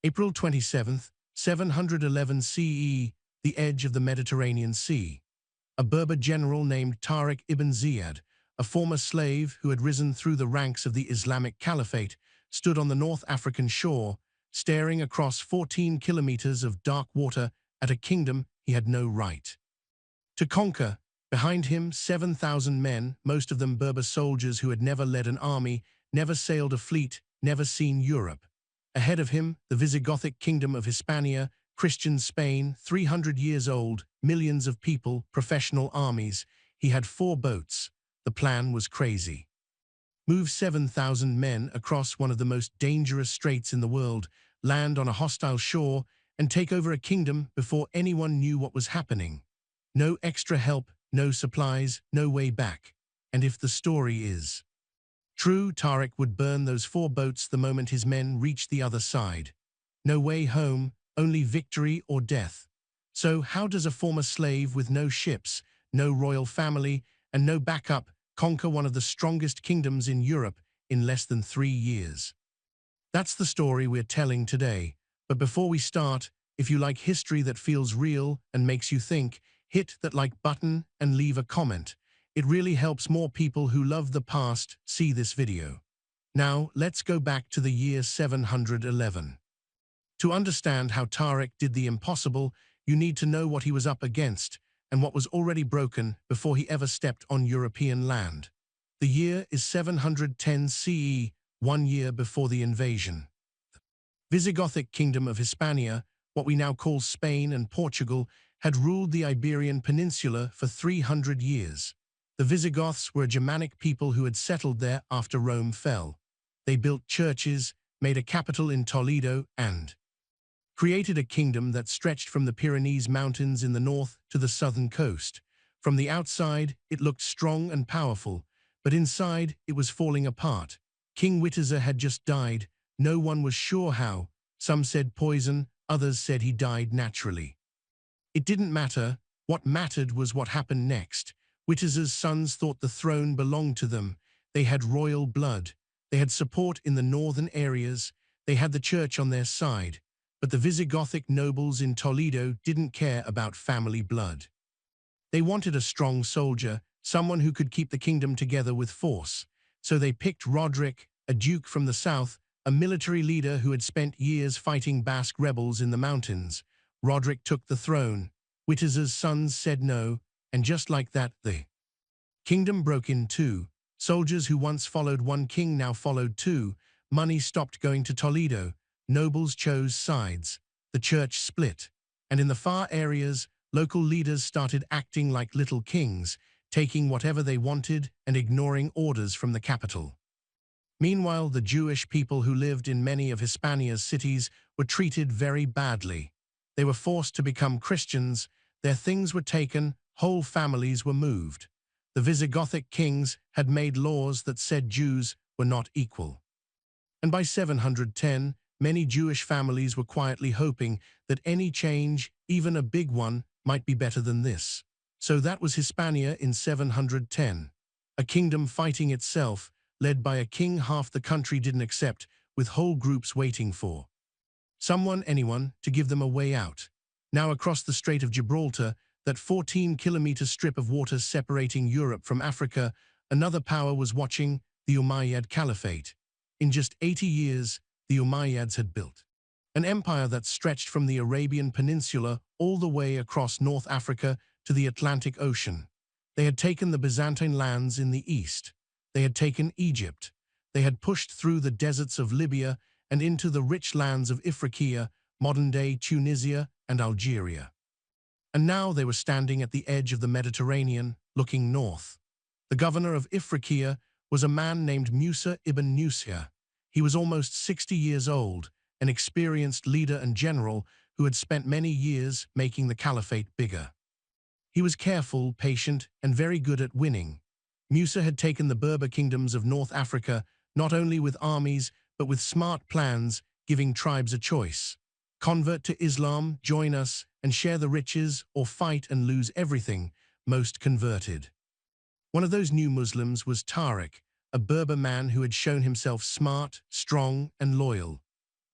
April 27th, 711 CE, the edge of the Mediterranean Sea. A Berber general named Tariq ibn Ziyad, a former slave who had risen through the ranks of the Islamic Caliphate, stood on the North African shore, staring across 14 kilometers of dark water at a kingdom he had no right to conquer. Behind him, 7,000 men, most of them Berber soldiers who had never led an army, never sailed a fleet, never seen Europe. Ahead of him, the Visigothic kingdom of Hispania, Christian Spain, 300 years old, millions of people, professional armies. He had 4 boats. The plan was crazy. Move 7,000 men across one of the most dangerous straits in the world, land on a hostile shore, and take over a kingdom before anyone knew what was happening. No extra help, no supplies, no way back. And if the story is true, Tariq would burn those 4 boats the moment his men reached the other side. No way home, only victory or death. So how does a former slave with no ships, no royal family, and no backup conquer one of the strongest kingdoms in Europe in less than 3 years? That's the story we're telling today. But before we start, if you like history that feels real and makes you think, hit that like button and leave a comment. It really helps more people who love the past see this video. Now, let's go back to the year 711. To understand how Tariq did the impossible, you need to know what he was up against and what was already broken before he ever stepped on European land. The year is 710 CE, 1 year before the invasion. Visigothic kingdom of Hispania, what we now call Spain and Portugal, had ruled the Iberian Peninsula for 300 years. The Visigoths were a Germanic people who had settled there after Rome fell. They built churches, made a capital in Toledo, and created a kingdom that stretched from the Pyrenees Mountains in the north to the southern coast. From the outside, it looked strong and powerful, but inside, it was falling apart. King Witiza had just died. No one was sure how. Some said poison, others said he died naturally. It didn't matter. What mattered was what happened next. Witiza's sons thought the throne belonged to them. They had royal blood. They had support in the northern areas. They had the church on their side. But the Visigothic nobles in Toledo didn't care about family blood. They wanted a strong soldier, someone who could keep the kingdom together with force. So they picked Roderick, a duke from the south, a military leader who had spent years fighting Basque rebels in the mountains. Roderick took the throne. Witiza's sons said no, and just like that, the kingdom broke in two. Soldiers who once followed one king now followed two. Money stopped going to Toledo. Nobles chose sides. The church split. And in the far areas, local leaders started acting like little kings, taking whatever they wanted and ignoring orders from the capital. Meanwhile, the Jewish people who lived in many of Hispania's cities were treated very badly. They were forced to become Christians, their things were taken, whole families were moved. The Visigothic kings had made laws that said Jews were not equal. And by 710, many Jewish families were quietly hoping that any change, even a big one, might be better than this. So that was Hispania in 710. A kingdom fighting itself, led by a king half the country didn't accept, with whole groups waiting for anyone, to give them a way out. Now across the Strait of Gibraltar, that 14-kilometer strip of water separating Europe from Africa, another power was watching, the Umayyad Caliphate. In just 80 years, the Umayyads had built an empire that stretched from the Arabian Peninsula all the way across North Africa to the Atlantic Ocean. They had taken the Byzantine lands in the east. They had taken Egypt. They had pushed through the deserts of Libya and into the rich lands of Ifriqiya, modern-day Tunisia and Algeria. And now they were standing at the edge of the Mediterranean, looking north. The governor of Ifriqiya was a man named Musa ibn Nusayr. He was almost 60 years old, an experienced leader and general who had spent many years making the caliphate bigger. He was careful, patient, and very good at winning. Musa had taken the Berber kingdoms of North Africa not only with armies, but with smart plans, giving tribes a choice. Convert to Islam, join us, and share the riches, or fight and lose everything. Most converted. One of those new Muslims was Tariq, a Berber man who had shown himself smart, strong, and loyal.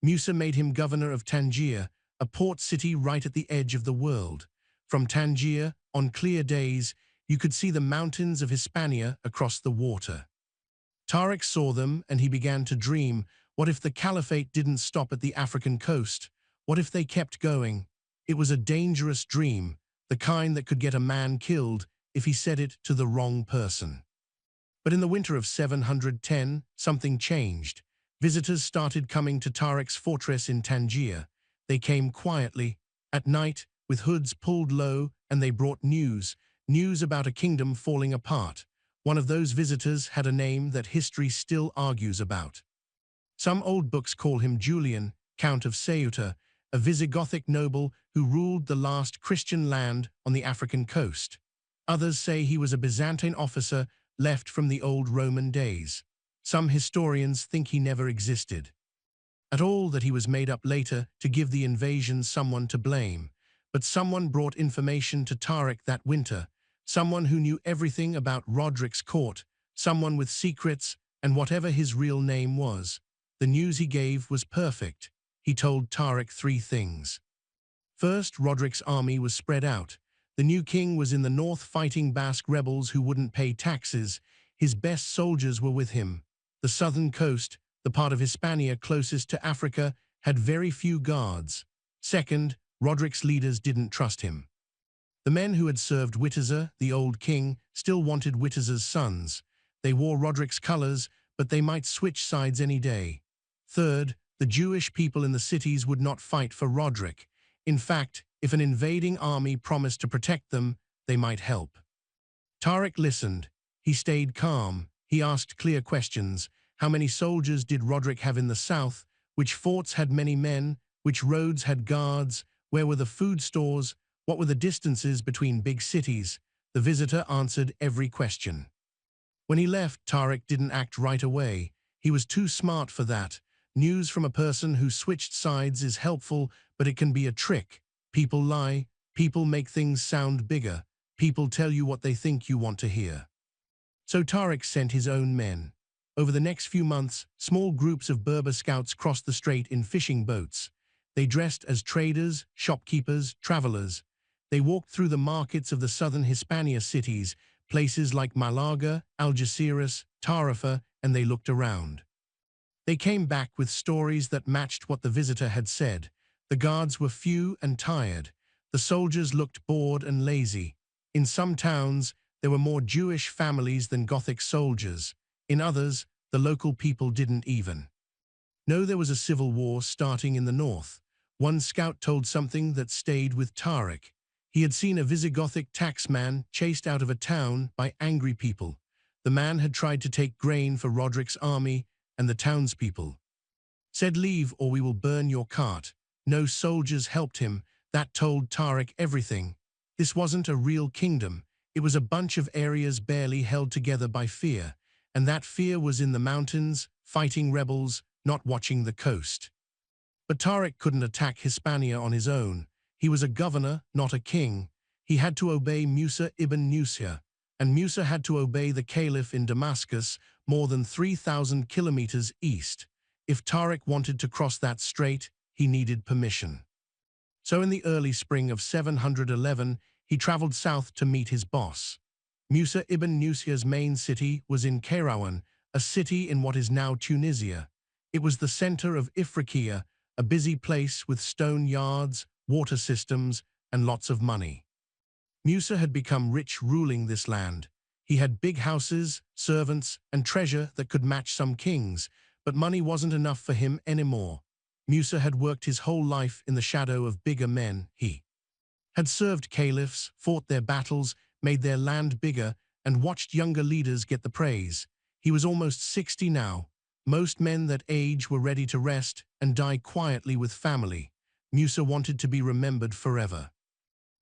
Musa made him governor of Tangier, a port city right at the edge of the world. From Tangier, on clear days, you could see the mountains of Hispania across the water. Tariq saw them and he began to dream, what if the caliphate didn't stop at the African coast? What if they kept going? It was a dangerous dream, the kind that could get a man killed if he said it to the wrong person. But in the winter of 710, something changed. Visitors started coming to Tariq's fortress in Tangier. They came quietly, at night, with hoods pulled low, and they brought news about a kingdom falling apart. One of those visitors had a name that history still argues about. Some old books call him Julian, Count of Ceuta, a Visigothic noble who ruled the last Christian land on the African coast. Others say he was a Byzantine officer left from the old Roman days. Some historians think he never existed at all, that he was made up later to give the invasion someone to blame. But someone brought information to Tariq that winter, someone who knew everything about Roderick's court, someone with secrets, and whatever his real name was. The news he gave was perfect. He told Tariq three things. First, Roderick's army was spread out. The new king was in the north fighting Basque rebels who wouldn't pay taxes. His best soldiers were with him. The southern coast, the part of Hispania closest to Africa, had very few guards. Second, Roderick's leaders didn't trust him. The men who had served Witiza, the old king, still wanted Witiza's sons. They wore Roderick's colors, but they might switch sides any day. Third, the Jewish people in the cities would not fight for Roderick. In fact, if an invading army promised to protect them, they might help. Tariq listened. He stayed calm. He asked clear questions. How many soldiers did Roderick have in the south? Which forts had many men? Which roads had guards? Where were the food stores? What were the distances between big cities? The visitor answered every question. When he left, Tariq didn't act right away. He was too smart for that. News from a person who switched sides is helpful, but it can be a trick. People lie. People make things sound bigger. People tell you what they think you want to hear. So Tariq sent his own men. Over the next few months, small groups of Berber scouts crossed the strait in fishing boats. They dressed as traders, shopkeepers, travelers. They walked through the markets of the southern Hispania cities, places like Malaga, Algeciras, Tarifa, and they looked around. They came back with stories that matched what the visitor had said. The guards were few and tired. The soldiers looked bored and lazy. In some towns, there were more Jewish families than Gothic soldiers. In others, the local people didn't even know there was a civil war starting in the north. One scout told something that stayed with Tariq. He had seen a Visigothic taxman chased out of a town by angry people. The man had tried to take grain for Roderick's army, and the townspeople said, "Leave or we will burn your cart." No soldiers helped him. That told Tariq everything. This wasn't a real kingdom. It was a bunch of areas barely held together by fear. And that fear was in the mountains, fighting rebels, not watching the coast. But Tariq couldn't attack Hispania on his own. He was a governor, not a king. He had to obey Musa ibn Nusia, and Musa had to obey the caliph in Damascus, more than 3,000 kilometers east. If Tariq wanted to cross that strait, he needed permission. So in the early spring of 711, he traveled south to meet his boss. Musa ibn Nusia's main city was in Kairouan, a city in what is now Tunisia. It was the center of Ifriqiya, a busy place with stone yards, water systems, and lots of money. Musa had become rich ruling this land. He had big houses, servants, and treasure that could match some kings, but money wasn't enough for him anymore. Musa had worked his whole life in the shadow of bigger men. He had served caliphs, fought their battles, made their land bigger, and watched younger leaders get the praise. He was almost 60 now. Most men that age were ready to rest and die quietly with family. Musa wanted to be remembered forever.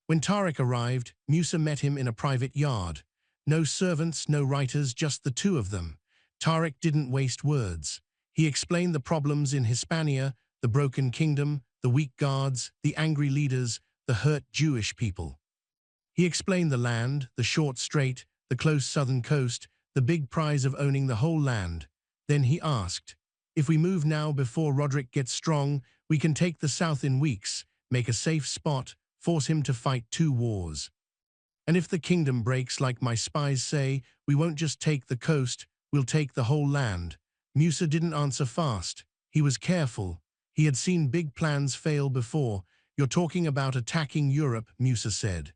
When Tariq arrived, Musa met him in a private yard. No servants, no writers, just the two of them. Tariq didn't waste words. He explained the problems in Hispania, the broken kingdom, the weak guards, the angry leaders, the hurt Jewish people. He explained the land, the short strait, the close southern coast, the big prize of owning the whole land. Then he asked, If we move now before Roderick gets strong, we can take the south in weeks, make a safe spot, force him to fight 2 wars. And if the kingdom breaks like my spies say, we won't just take the coast, we'll take the whole land. Musa didn't answer fast. He was careful. He had seen big plans fail before. You're talking about attacking Europe, Musa said.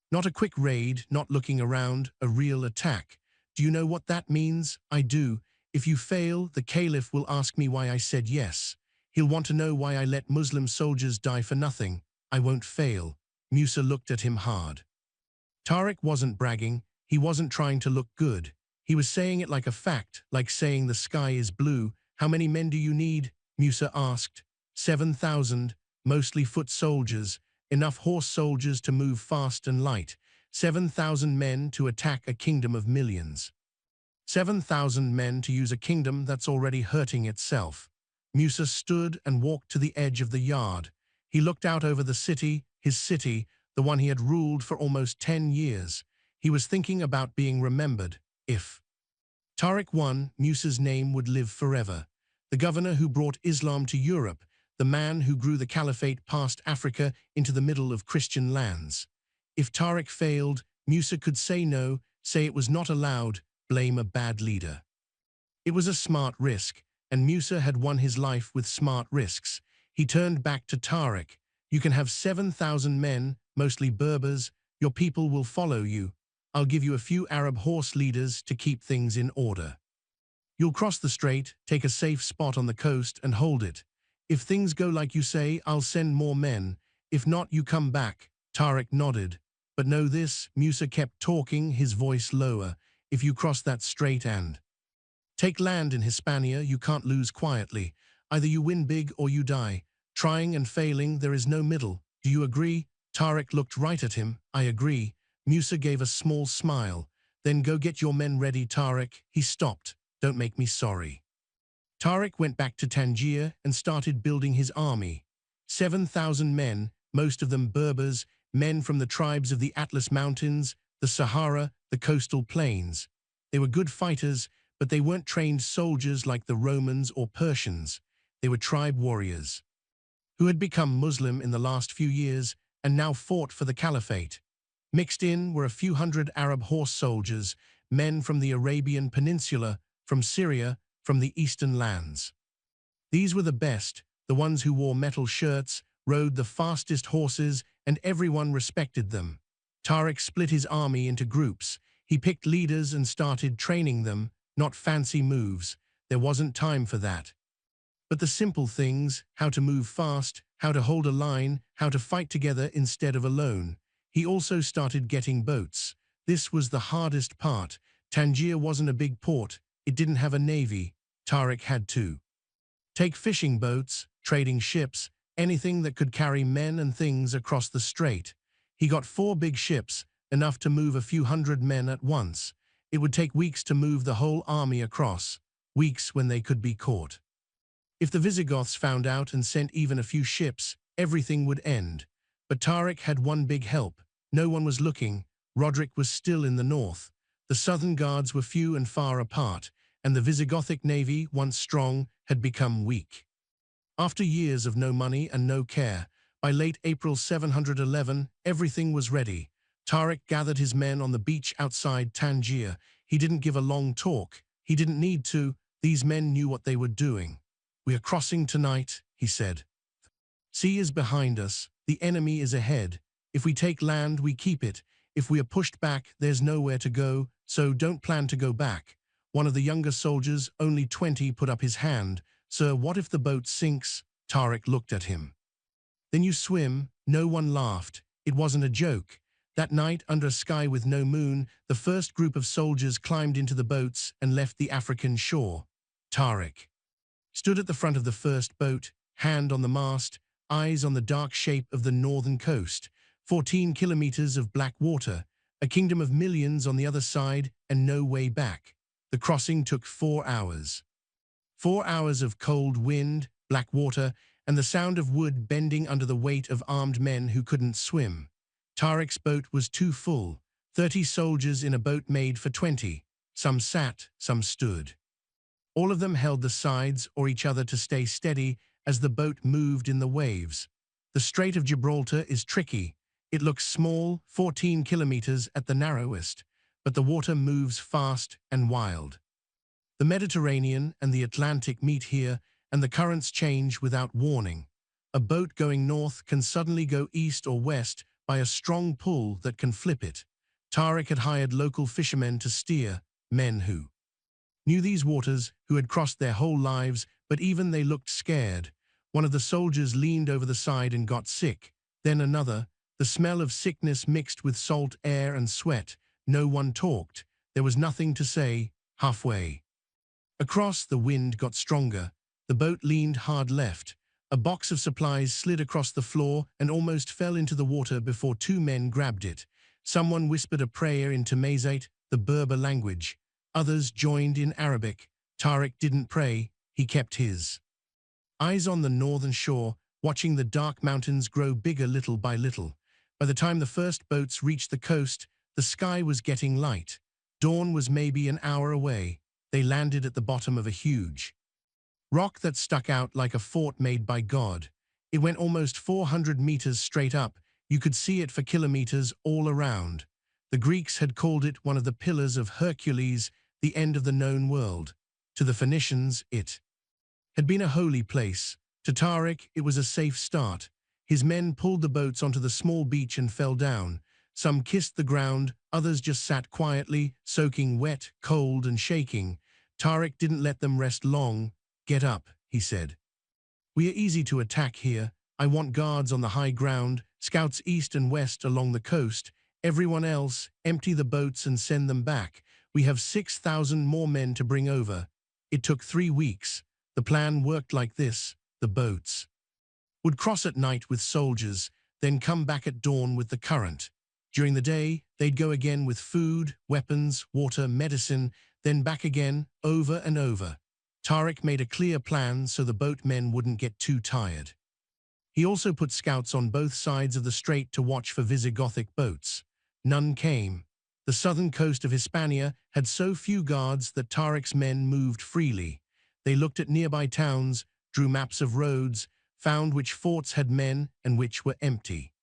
Not a quick raid, not looking around, a real attack. Do you know what that means? I do. If you fail, the Caliph will ask me why I said yes. He'll want to know why I let Muslim soldiers die for nothing. I won't fail. Musa looked at him hard. Tariq wasn't bragging. He wasn't trying to look good. He was saying it like a fact, like saying the sky is blue. How many men do you need? Musa asked. 7,000, mostly foot soldiers, enough horse soldiers to move fast and light. 7,000 men to attack a kingdom of millions. 7,000 men to use a kingdom that's already hurting itself. Musa stood and walked to the edge of the yard. He looked out over the city, his city, the one he had ruled for almost 10 years. He was thinking about being remembered, if Tariq won, Musa's name would live forever. The governor who brought Islam to Europe, the man who grew the caliphate past Africa into the middle of Christian lands. If Tariq failed, Musa could say no, say it was not allowed, blame a bad leader. It was a smart risk, and Musa had won his life with smart risks. He turned back to Tariq. You can have 7,000 men, mostly Berbers. Your people will follow you. I'll give you a few Arab horse leaders to keep things in order. You'll cross the strait, take a safe spot on the coast and hold it. If things go like you say, I'll send more men. If not, you come back. Tariq nodded. But know this, Musa kept talking, his voice lower. If you cross that strait and take land in Hispania, you can't lose quietly. Either you win big or you die. Trying and failing, there is no middle. Do you agree? Tariq looked right at him. I agree. Musa gave a small smile. Then go get your men ready, Tariq. He stopped. Don't make me sorry. Tariq went back to Tangier and started building his army. 7,000 men, most of them Berbers, men from the tribes of the Atlas Mountains, the Sahara, the coastal plains. They were good fighters, but they weren't trained soldiers like the Romans or Persians. They were tribe warriors who had become Muslim in the last few years and now fought for the caliphate. Mixed in were a few hundred Arab horse soldiers, men from the Arabian Peninsula, from Syria, from the eastern lands. These were the best, the ones who wore metal shirts, rode the fastest horses, and everyone respected them. Tariq split his army into groups. He picked leaders and started training them, not fancy moves. There wasn't time for that. But the simple things, how to move fast, how to hold a line, how to fight together instead of alone. He also started getting boats. This was the hardest part. Tangier wasn't a big port. It didn't have a navy. Tariq had to take fishing boats, trading ships, anything that could carry men and things across the strait. He got 4 big ships, enough to move a few hundred men at once. It would take weeks to move the whole army across, weeks when they could be caught. If the Visigoths found out and sent even a few ships, everything would end. But Tariq had one big help. No one was looking. Roderick was still in the north. The southern guards were few and far apart, and the Visigothic navy, once strong, had become weak. After years of no money and no care, by late April 711, everything was ready. Tariq gathered his men on the beach outside Tangier. He didn't give a long talk. He didn't need to. These men knew what they were doing. We are crossing tonight, he said. Sea is behind us. The enemy is ahead. If we take land, we keep it. If we are pushed back, there's nowhere to go, so don't plan to go back. One of the younger soldiers, only 20, put up his hand. Sir, what if the boat sinks? Tariq looked at him. Then you swim. No one laughed. It wasn't a joke. That night, under a sky with no moon, the first group of soldiers climbed into the boats and left the African shore. Tariq stood at the front of the first boat, hand on the mast, eyes on the dark shape of the northern coast. 14 kilometers of black water, a kingdom of millions on the other side, and no way back. The crossing took 4 hours. 4 hours of cold wind, black water, and the sound of wood bending under the weight of armed men who couldn't swim. Tariq's boat was too full. 30 soldiers in a boat made for 20. Some sat, some stood. All of them held the sides or each other to stay steady as the boat moved in the waves. The Strait of Gibraltar is tricky. It looks small, 14 kilometers at the narrowest, but the water moves fast and wild. The Mediterranean and the Atlantic meet here, and the currents change without warning. A boat going north can suddenly go east or west by a strong pull that can flip it. Tariq had hired local fishermen to steer, men who knew these waters, who had crossed their whole lives, but even they looked scared. One of the soldiers leaned over the side and got sick. Then another. The smell of sickness mixed with salt air and sweat. No one talked. There was nothing to say. Halfway across, the wind got stronger. The boat leaned hard left. A box of supplies slid across the floor and almost fell into the water before two men grabbed it. Someone whispered a prayer in Tamazight, the Berber language. Others joined in Arabic. Tariq didn't pray, he kept his eyes on the northern shore, watching the dark mountains grow bigger little by little. By the time the first boats reached the coast, the sky was getting light. Dawn was maybe an hour away. They landed at the bottom of a huge rock that stuck out like a fort made by God. It went almost 400 meters straight up. You could see it for kilometers all around. The Greeks had called it one of the pillars of Hercules, the end of the known world. To the Phoenicians, it had been a holy place. To Tariq, it was a safe start. His men pulled the boats onto the small beach and fell down. Some kissed the ground, others just sat quietly, soaking wet, cold, and shaking. Tariq didn't let them rest long. Get up, he said. We are easy to attack here. I want guards on the high ground, scouts east and west along the coast. Everyone else, empty the boats and send them back. We have 6,000 more men to bring over. It took 3 weeks. The plan worked like this. The boats would cross at night with soldiers, then come back at dawn with the current. During the day, they'd go again with food, weapons, water, medicine, then back again, over and over. Tariq made a clear plan so the boatmen wouldn't get too tired. He also put scouts on both sides of the strait to watch for Visigothic boats. None came. The southern coast of Hispania had so few guards that Tariq's men moved freely. They looked at nearby towns, drew maps of roads, found which forts had men and which were empty.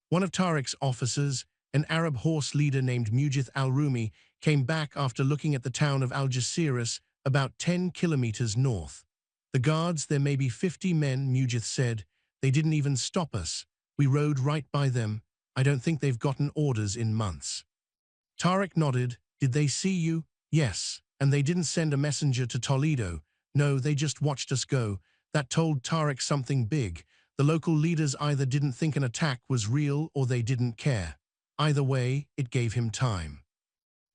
One of Tariq's officers, an Arab horse leader named Mujith al-Rumi, came back after looking at the town of Algeciras, about 10 kilometers north. The guards, there may be 50 men, Mujith said. They didn't even stop us. We rode right by them. I don't think they've gotten orders in months. Tariq nodded. Did they see you? Yes. And they didn't send a messenger to Toledo. No, they just watched us go. That told Tariq something big. The local leaders either didn't think an attack was real or they didn't care. Either way, it gave him time.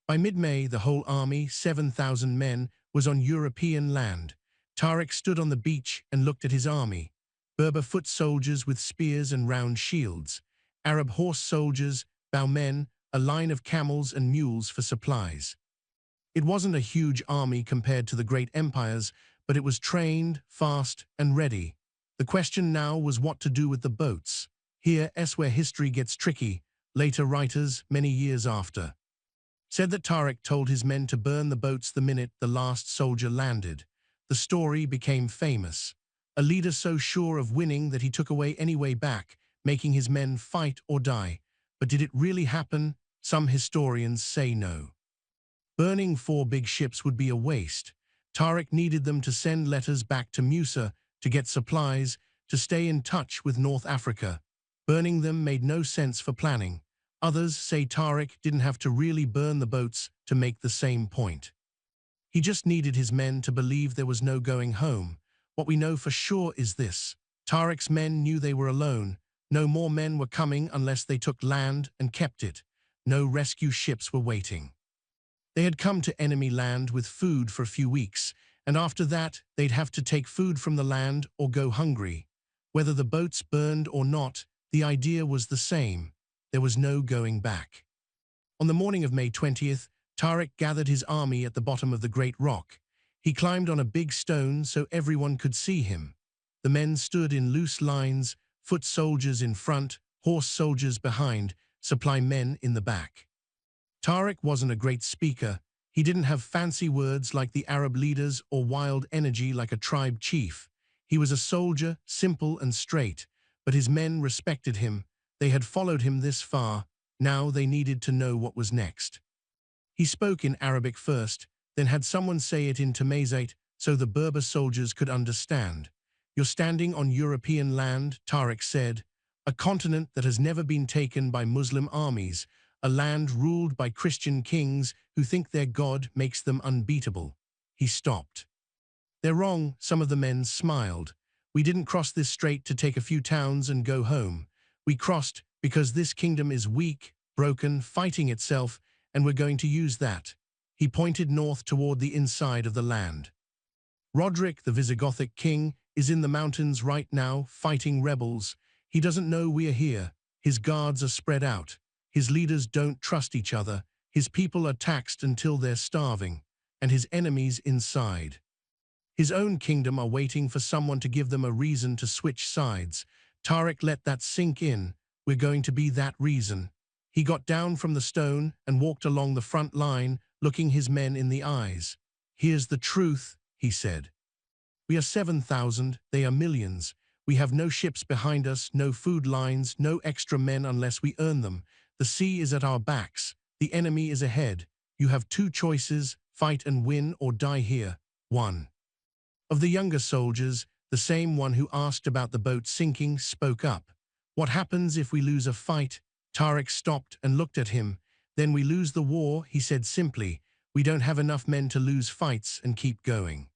By mid-May, the whole army, 7,000 men, was on European land. Tariq stood on the beach and looked at his army. Berber foot soldiers with spears and round shields. Arab horse soldiers, bowmen, a line of camels and mules for supplies. It wasn't a huge army compared to the great empires, but it was trained, fast, and ready. The question now was what to do with the boats. Here's where history gets tricky. Later writers, many years after, said that Tariq told his men to burn the boats the minute the last soldier landed. The story became famous. A leader so sure of winning that he took away any way back, making his men fight or die. But did it really happen? Some historians say no. Burning 4 big ships would be a waste. Tariq needed them to send letters back to Musa, to get supplies, to stay in touch with North Africa. Burning them made no sense for planning. Others say Tariq didn't have to really burn the boats to make the same point. He just needed his men to believe there was no going home. What we know for sure is this. Tariq's men knew they were alone. No more men were coming unless they took land and kept it. No rescue ships were waiting. They had come to enemy land with food for a few weeks, and after that, they'd have to take food from the land or go hungry. Whether the boats burned or not, the idea was the same. There was no going back. On the morning of May 20th, Tariq gathered his army at the bottom of the Great Rock. He climbed on a big stone so everyone could see him. The men stood in loose lines, foot soldiers in front, horse soldiers behind, supply men in the back. Tariq wasn't a great speaker. He didn't have fancy words like the Arab leaders or wild energy like a tribe chief. He was a soldier, simple and straight, but his men respected him. They had followed him this far. Now they needed to know what was next. He spoke in Arabic first, then had someone say it in Tamazight so the Berber soldiers could understand. "You're standing on European land," Tariq said, "a continent that has never been taken by Muslim armies, a land ruled by Christian kings who think their God makes them unbeatable." He stopped. "They're wrong," some of the men smiled. "We didn't cross this strait to take a few towns and go home. We crossed because this kingdom is weak, broken, fighting itself, and we're going to use that." He pointed north toward the inside of the land. "Roderick, the Visigothic king, is in the mountains right now, fighting rebels. He doesn't know we are here. His guards are spread out. His leaders don't trust each other. His people are taxed until they're starving. And his enemies inside. His own kingdom are waiting for someone to give them a reason to switch sides." Tariq let that sink in. "We're going to be that reason." He got down from the stone and walked along the front line, looking his men in the eyes. "Here's the truth," he said. "We are 7,000, they are millions. We have no ships behind us, no food lines, no extra men unless we earn them. The sea is at our backs. The enemy is ahead. You have two choices, fight and win or die here." One of the younger soldiers, the same one who asked about the boat sinking, spoke up. "What happens if we lose a fight?" Tariq stopped and looked at him. "Then we lose the war," he said simply. "We don't have enough men to lose fights and keep going.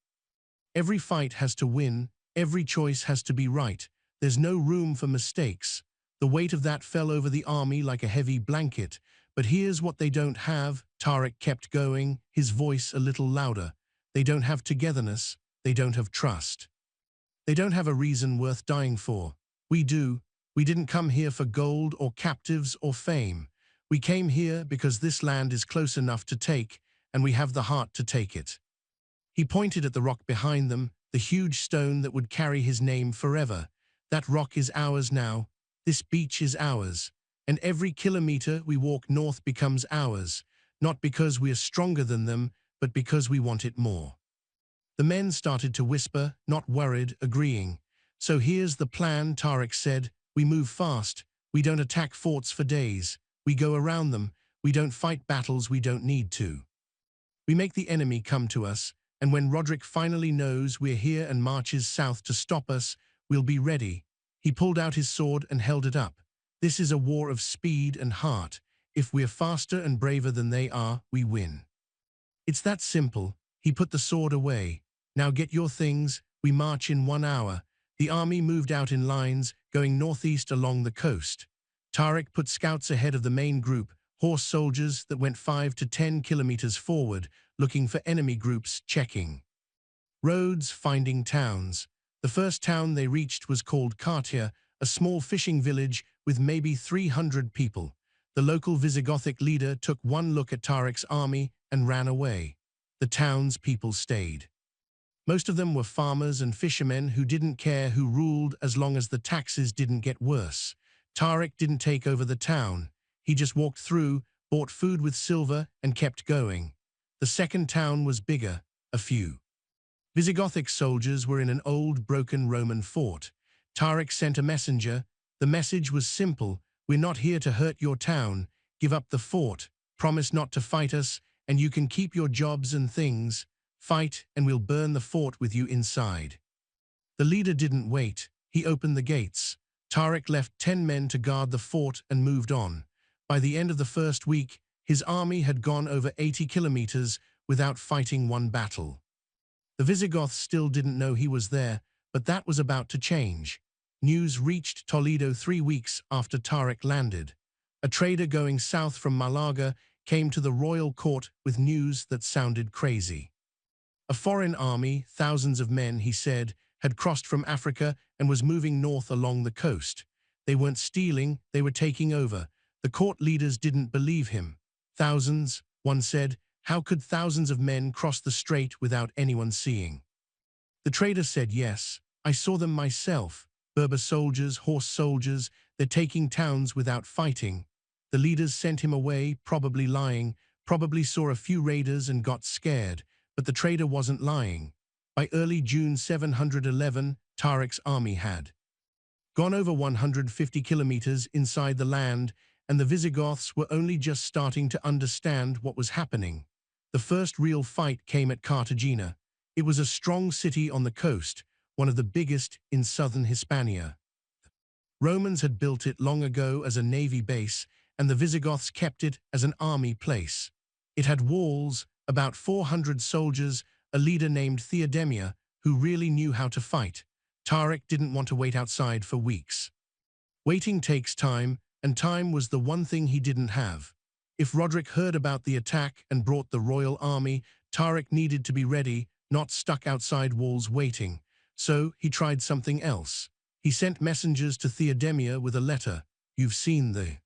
Every fight has to win, every choice has to be right. There's no room for mistakes." The weight of that fell over the army like a heavy blanket. "But here's what they don't have," Tariq kept going, his voice a little louder. "They don't have togetherness, they don't have trust. They don't have a reason worth dying for. We do. We didn't come here for gold or captives or fame. We came here because this land is close enough to take, and we have the heart to take it." He pointed at the rock behind them, the huge stone that would carry his name forever. "That rock is ours now. This beach is ours. And every kilometer we walk north becomes ours, not because we are stronger than them, but because we want it more." The men started to whisper, not worried, agreeing. "So here's the plan," Tariq said. "We move fast. We don't attack forts for days. We go around them. We don't fight battles we don't need to. We make the enemy come to us, and when Roderick finally knows we're here and marches south to stop us, we'll be ready." He pulled out his sword and held it up. "This is a war of speed and heart. If we're faster and braver than they are, we win. It's that simple." He put the sword away. "Now get your things. We march in 1 hour." The army moved out in lines, going northeast along the coast. Tariq put scouts ahead of the main group, horse soldiers that went 5 to 10 kilometers forward, looking for enemy groups, checking roads, finding towns. The first town they reached was called Cartier, a small fishing village with maybe 300 people. The local Visigothic leader took one look at Tariq's army and ran away. The town's people stayed. Most of them were farmers and fishermen who didn't care who ruled as long as the taxes didn't get worse. Tariq didn't take over the town. He just walked through, bought food with silver, and kept going. The second town was bigger, a few Visigothic soldiers were in an old, broken Roman fort. Tariq sent a messenger. The message was simple: "We're not here to hurt your town. Give up the fort, promise not to fight us, and you can keep your jobs and things. Fight, and we'll burn the fort with you inside." The leader didn't wait. He opened the gates. Tariq left 10 men to guard the fort and moved on. By the end of the first week, his army had gone over 80 kilometers without fighting one battle. The Visigoths still didn't know he was there, but that was about to change. News reached Toledo 3 weeks after Tariq landed. A trader going south from Malaga came to the royal court with news that sounded crazy. A foreign army, thousands of men, he said, had crossed from Africa and was moving north along the coast. They weren't stealing, they were taking over. The court leaders didn't believe him. "Thousands," one said. "How could thousands of men cross the strait without anyone seeing?" The trader said, "Yes, I saw them myself. Berber soldiers, horse soldiers, they're taking towns without fighting." The leaders sent him away, probably lying, probably saw a few raiders and got scared, but the trader wasn't lying. By early June 711, Tariq's army had gone over 150 kilometers inside the land, and the Visigoths were only just starting to understand what was happening. The first real fight came at Cartagena. It was a strong city on the coast, one of the biggest in southern Hispania. Romans had built it long ago as a navy base, and the Visigoths kept it as an army place. It had walls, about 400 soldiers, a leader named Theodemia, who really knew how to fight. Tariq didn't want to wait outside for weeks. Waiting takes time, and time was the one thing he didn't have. If Roderick heard about the attack and brought the royal army, Tariq needed to be ready, not stuck outside walls waiting. So he tried something else. He sent messengers to Theodemia with a letter. "You've seen the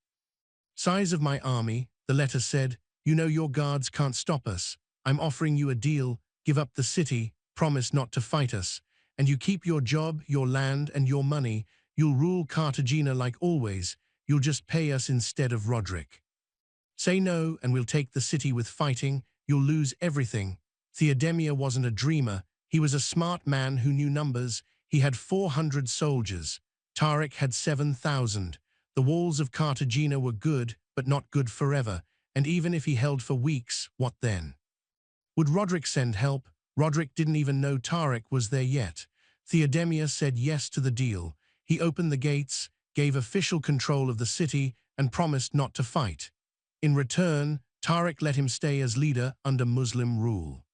size of my army," the letter said. "You know your guards can't stop us. I'm offering you a deal. Give up the city, promise not to fight us, and you keep your job, your land, and your money. You'll rule Cartagena like always. You'll just pay us instead of Roderick. Say no, and we'll take the city with fighting. You'll lose everything." Theodemia wasn't a dreamer. He was a smart man who knew numbers. He had 400 soldiers. Tariq had 7,000. The walls of Cartagena were good, but not good forever. And even if he held for weeks, what then? Would Roderick send help? Roderick didn't even know Tariq was there yet. Theodemia said yes to the deal. He opened the gates, gave official control of the city, and promised not to fight. In return, Tariq let him stay as leader under Muslim rule.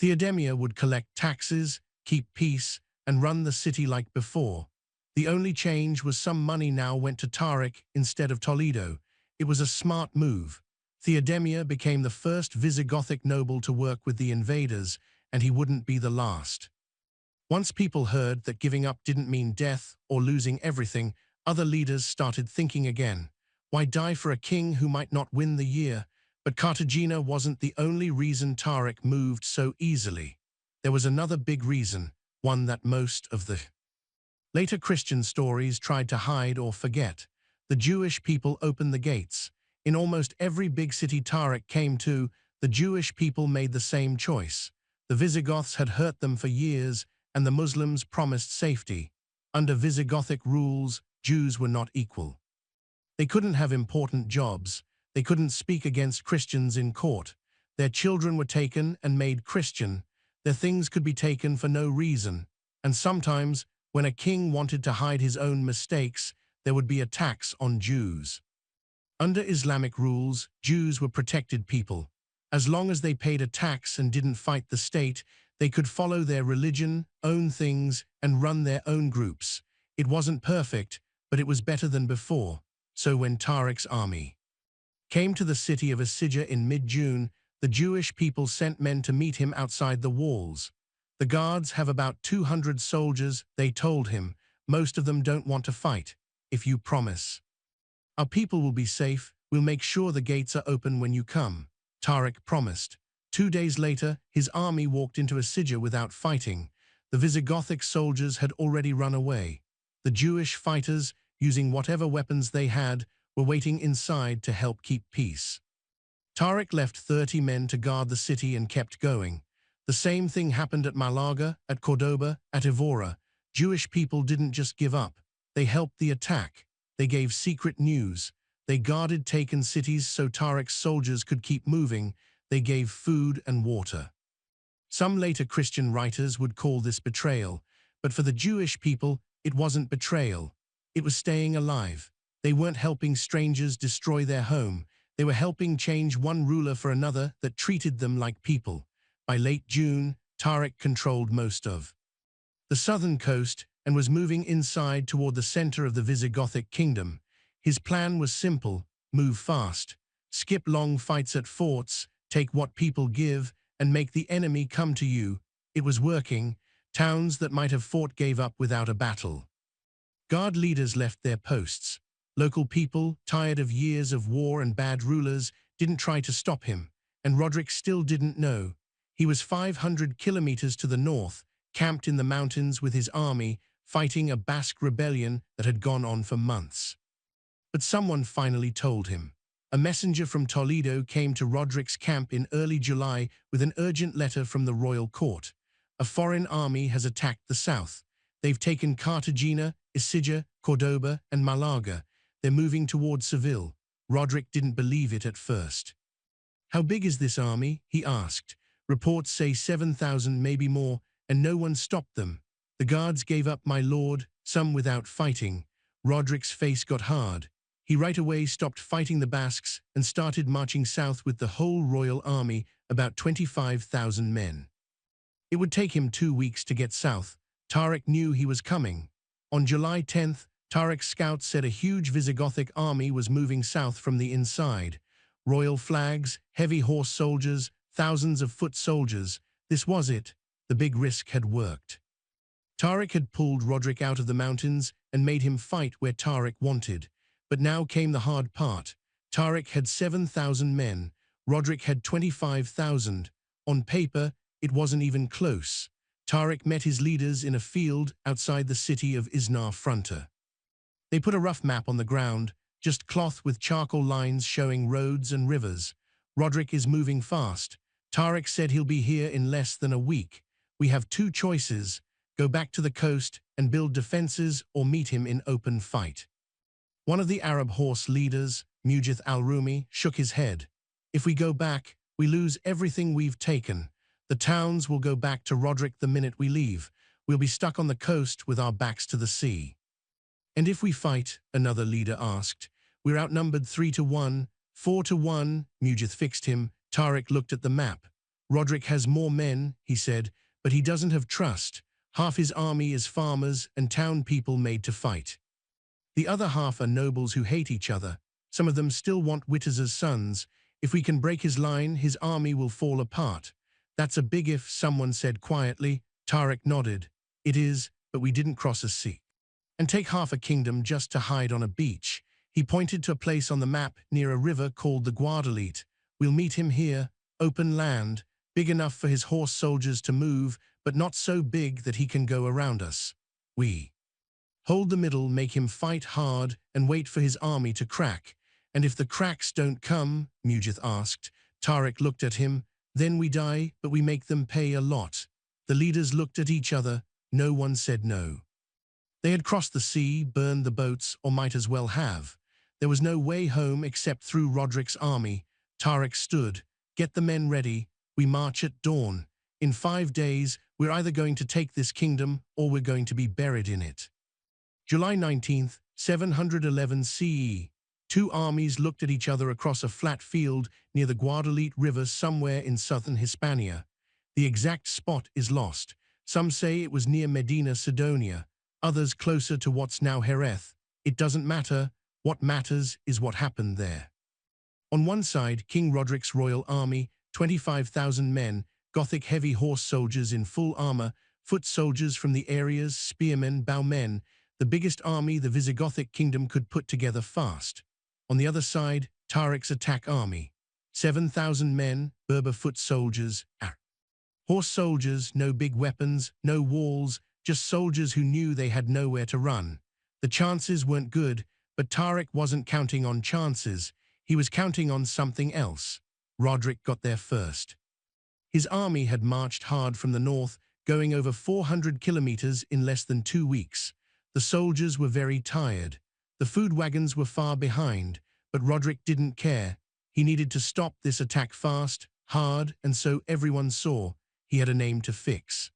Theodemia would collect taxes, keep peace, and run the city like before. The only change was some money now went to Tariq instead of Toledo. It was a smart move. Theodemia became the first Visigothic noble to work with the invaders, and he wouldn't be the last. Once people heard that giving up didn't mean death or losing everything, other leaders started thinking again. Why die for a king who might not win the year? But Cartagena wasn't the only reason Tariq moved so easily. There was another big reason, one that most of the later Christian stories tried to hide or forget. The Jewish people opened the gates. In almost every big city Tariq came to, the Jewish people made the same choice. The Visigoths had hurt them for years, and the Muslims promised safety. Under Visigothic rules, Jews were not equal. They couldn't have important jobs. They couldn't speak against Christians in court. Their children were taken and made Christian. Their things could be taken for no reason. And sometimes, when a king wanted to hide his own mistakes, there would be a tax on Jews. Under Islamic rules, Jews were protected people. As long as they paid a tax and didn't fight the state, they could follow their religion, own things, and run their own groups. It wasn't perfect, but it was better than before. So when Tariq's army came to the city of Asija in mid-June, the Jewish people sent men to meet him outside the walls. "The guards have about 200 soldiers," they told him. "Most of them don't want to fight. If you promise our people will be safe, we'll make sure the gates are open when you come." Tariq promised. 2 days later, his army walked into Asija without fighting. The Visigothic soldiers had already run away. The Jewish fighters, using whatever weapons they had, were waiting inside to help keep peace. Tariq left 30 men to guard the city and kept going. The same thing happened at Malaga, at Cordoba, at Evora. Jewish people didn't just give up. They helped the attack. They gave secret news. They guarded taken cities so Tariq's soldiers could keep moving. They gave food and water. Some later Christian writers would call this betrayal, but for the Jewish people, it wasn't betrayal. It was staying alive. They weren't helping strangers destroy their home. They were helping change one ruler for another that treated them like people. By late June, Tariq controlled most of the southern coast and was moving inside toward the center of the Visigothic kingdom. His plan was simple: move fast, skip long fights at forts, take what people give, and make the enemy come to you. It was working. Towns that might have fought gave up without a battle. Guard leaders left their posts. Local people, tired of years of war and bad rulers, didn't try to stop him, and Roderick still didn't know. He was 500 kilometers to the north, camped in the mountains with his army, fighting a Basque rebellion that had gone on for months. But someone finally told him. A messenger from Toledo came to Roderick's camp in early July with an urgent letter from the royal court. A foreign army has attacked the south. They've taken Cartagena, Isija, Cordoba, and Malaga. They're moving towards Seville. Roderick didn't believe it at first. "How big is this army?" he asked. "Reports say 7,000, maybe more, and no one stopped them." "The guards gave up, my lord, some without fighting." Roderick's face got hard. He right away stopped fighting the Basques and started marching south with the whole royal army, about 25,000 men. It would take him 2 weeks to get south. Tariq knew he was coming. On July 10th, Tariq's scouts said a huge Visigothic army was moving south from the inside. Royal flags, heavy horse soldiers, thousands of foot soldiers. This was it. The big risk had worked. Tariq had pulled Roderick out of the mountains and made him fight where Tariq wanted. But now came the hard part. Tariq had 7,000 men. Roderick had 25,000. On paper, it wasn't even close. Tariq met his leaders in a field outside the city of Isnar Fronta. They put a rough map on the ground, just cloth with charcoal lines showing roads and rivers. "Roderick is moving fast. Tariq said he'll be here in less than a week. We have 2 choices. Go back to the coast and build defenses or meet him in open fight." One of the Arab horse leaders, Mujith al-Rumi, shook his head. "If we go back, we lose everything we've taken. The towns will go back to Roderick the minute we leave. We'll be stuck on the coast with our backs to the sea." "And if we fight?" another leader asked. "We're outnumbered 3-1, 4-1, Mujith fixed him. Tariq looked at the map. "Roderick has more men," he said, "but he doesn't have trust. Half his army is farmers and town people made to fight. The other half are nobles who hate each other. Some of them still want Wittaz's sons. If we can break his line, his army will fall apart." "That's a big if," someone said quietly. Tariq nodded. "It is, but we didn't cross a sea and take half a kingdom just to hide on a beach." He pointed to a place on the map near a river called the Guadalete. "We'll meet him here, open land, big enough for his horse soldiers to move, but not so big that he can go around us. We hold the middle, make him fight hard, and wait for his army to crack." "And if the cracks don't come?" Mujith asked. Tariq looked at him. "Then we die, but we make them pay a lot." The leaders looked at each other. No one said no. They had crossed the sea, burned the boats, or might as well have. There was no way home except through Roderick's army. Tariq stood. "Get the men ready. We march at dawn. In 5 days, we're either going to take this kingdom or we're going to be buried in it." July 19th, 711 CE. 2 armies looked at each other across a flat field near the Guadalete River somewhere in southern Hispania. The exact spot is lost. Some say it was near Medina Sidonia, others closer to what's now Jerez. It doesn't matter. What matters is what happened there. On one side, King Roderick's royal army, 25,000 men, Gothic heavy horse soldiers in full armor, foot soldiers from the areas, spearmen, bowmen, the biggest army the Visigothic kingdom could put together fast. On the other side, Tariq's attack army, 7,000 men, Berber foot soldiers, horse soldiers, no big weapons, no walls, just soldiers who knew they had nowhere to run. The chances weren't good, but Tariq wasn't counting on chances. He was counting on something else. Roderick got there first. His army had marched hard from the north, going over 400 kilometers in less than 2 weeks. The soldiers were very tired. The food wagons were far behind, but Roderick didn't care. He needed to stop this attack fast, hard, and so everyone saw he had a name to fix.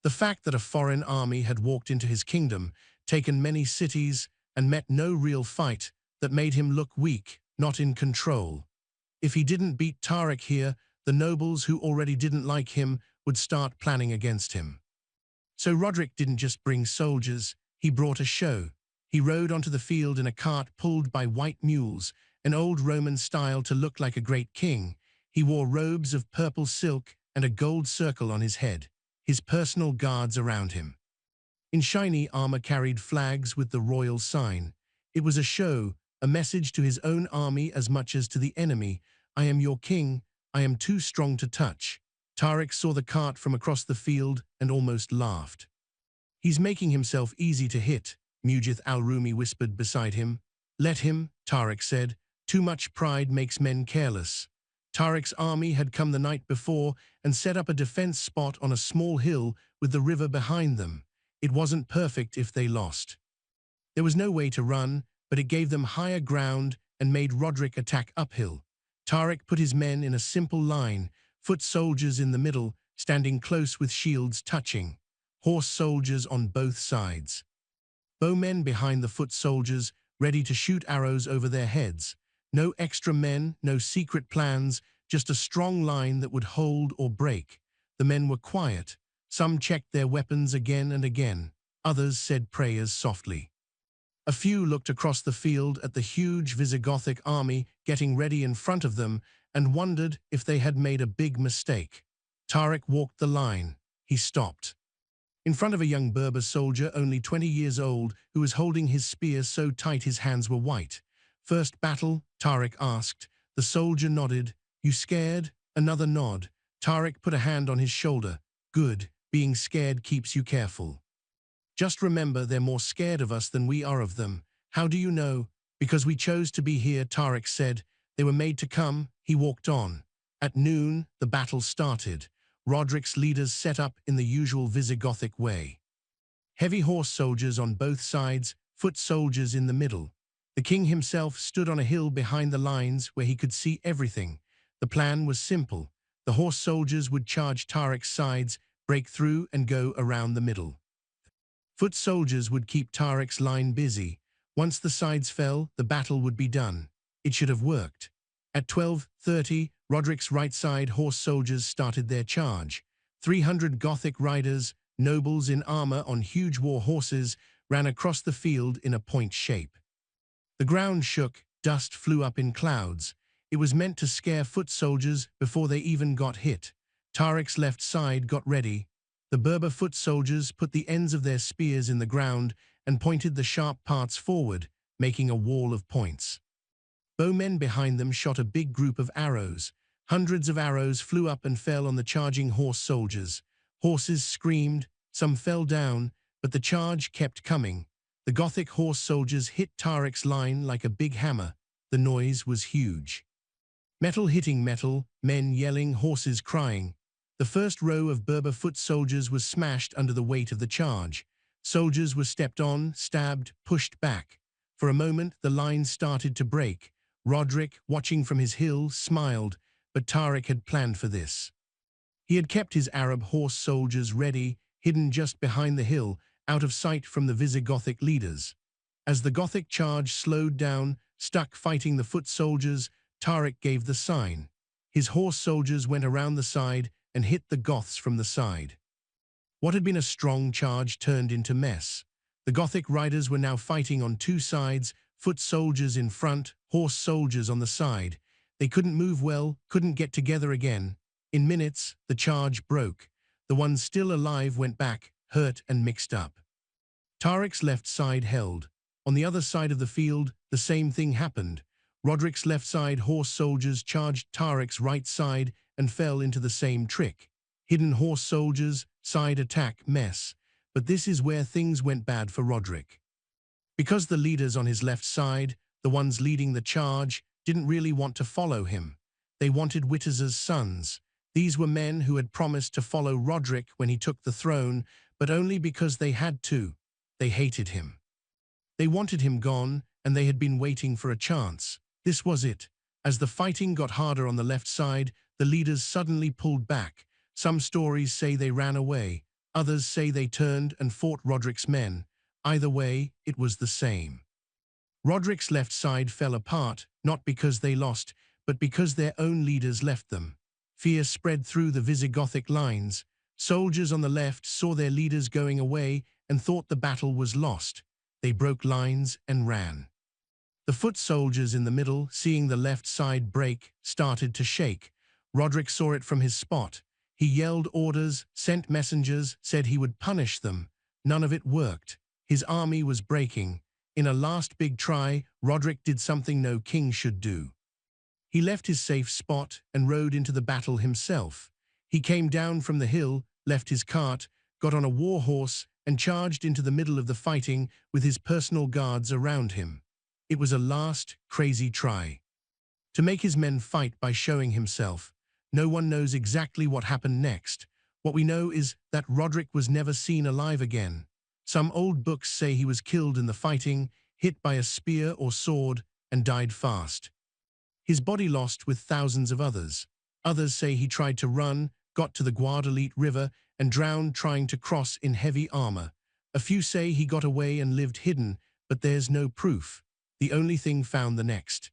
The fact that a foreign army had walked into his kingdom, taken many cities, and met no real fight, that made him look weak, not in control. If he didn't beat Tariq here, the nobles who already didn't like him would start planning against him. So Roderick didn't just bring soldiers, he brought a show. He rode onto the field in a cart pulled by white mules, an old Roman style to look like a great king. He wore robes of purple silk and a gold circle on his head, his personal guards around him. In shiny armor carried flags with the royal sign. It was a show, a message to his own army as much as to the enemy. "I am your king, I am too strong to touch." Tariq saw the cart from across the field and almost laughed. "He's making himself easy to hit," Mujith al-Rumi whispered beside him. "Let him," Tariq said. Too much pride makes men careless. Tariq's army had come the night before and set up a defense spot on a small hill with the river behind them. It wasn't perfect if they lost. There was no way to run, but it gave them higher ground and made Roderick attack uphill. Tariq put his men in a simple line, foot soldiers in the middle, standing close with shields touching, horse soldiers on both sides. Bowmen behind the foot soldiers, ready to shoot arrows over their heads. No extra men, no secret plans, just a strong line that would hold or break. The men were quiet. Some checked their weapons again and again. Others said prayers softly. A few looked across the field at the huge Visigothic army getting ready in front of them and wondered if they had made a big mistake. Tariq walked the line. He stopped. In front of a young Berber soldier, only 20 years old, who was holding his spear so tight his hands were white. "First battle?" Tariq asked. The soldier nodded. "You scared?" Another nod. Tariq put a hand on his shoulder. "Good. Being scared keeps you careful. Just remember, they're more scared of us than we are of them." "How do you know?" "Because we chose to be here," Tariq said. "They were made to come." He walked on. At noon, the battle started. Roderick's leaders set up in the usual Visigothic way. Heavy horse soldiers on both sides, foot soldiers in the middle. The king himself stood on a hill behind the lines where he could see everything. The plan was simple. The horse soldiers would charge Tariq's sides, break through and go around the middle. Foot soldiers would keep Tariq's line busy. Once the sides fell, the battle would be done. It should have worked. At 12:30, Roderick's right side horse soldiers started their charge. 300 Gothic riders, nobles in armor on huge war horses, ran across the field in a point shape. The ground shook, dust flew up in clouds. It was meant to scare foot soldiers before they even got hit. Tariq's left side got ready. The Berber foot soldiers put the ends of their spears in the ground and pointed the sharp parts forward, making a wall of points. Bowmen behind them shot a big group of arrows. Hundreds of arrows flew up and fell on the charging horse soldiers. Horses screamed, some fell down, but the charge kept coming. The Gothic horse soldiers hit Tariq's line like a big hammer. The noise was huge. Metal hitting metal, men yelling, horses crying. The first row of Berber foot soldiers was smashed under the weight of the charge. Soldiers were stepped on, stabbed, pushed back. For a moment, the line started to break. Roderick, watching from his hill, smiled, but Tariq had planned for this. He had kept his Arab horse soldiers ready, hidden just behind the hill, out of sight from the Visigothic leaders. As the Gothic charge slowed down, stuck fighting the foot soldiers, Tariq gave the sign. His horse soldiers went around the side and hit the Goths from the side. What had been a strong charge turned into mess. The Gothic riders were now fighting on two sides, foot soldiers in front, horse soldiers on the side. They couldn't move well, couldn't get together again. In minutes, the charge broke. The ones still alive went back, hurt and mixed up. Tariq's left side held. On the other side of the field, the same thing happened. Roderick's left side horse soldiers charged Tariq's right side and fell into the same trick. Hidden horse soldiers, side attack, mess. But this is where things went bad for Roderick. Because the leaders on his left side, the ones leading the charge, didn't really want to follow him. They wanted Witter's sons. These were men who had promised to follow Roderick when he took the throne, but only because they had to. They hated him. They wanted him gone, and they had been waiting for a chance. This was it. As the fighting got harder on the left side, the leaders suddenly pulled back. Some stories say they ran away. Others say they turned and fought Roderick's men. Either way, it was the same. Roderick's left side fell apart, not because they lost, but because their own leaders left them. Fear spread through the Visigothic lines. Soldiers on the left saw their leaders going away and thought the battle was lost. They broke lines and ran. The foot soldiers in the middle, seeing the left side break, started to shake. Roderick saw it from his spot. He yelled orders, sent messengers, said he would punish them. None of it worked. His army was breaking. In a last big try, Roderick did something no king should do. He left his safe spot and rode into the battle himself. He came down from the hill, left his cart, got on a war horse, and charged into the middle of the fighting with his personal guards around him. It was a last, crazy try. to make his men fight by showing himself. No one knows exactly what happened next. What we know is that Roderick was never seen alive again. Some old books say he was killed in the fighting, hit by a spear or sword, and died fast. His body lost with thousands of others. Others say he tried to run, got to the Guadalete River, and drowned trying to cross in heavy armor. A few say he got away and lived hidden, but there's no proof. The only thing found the next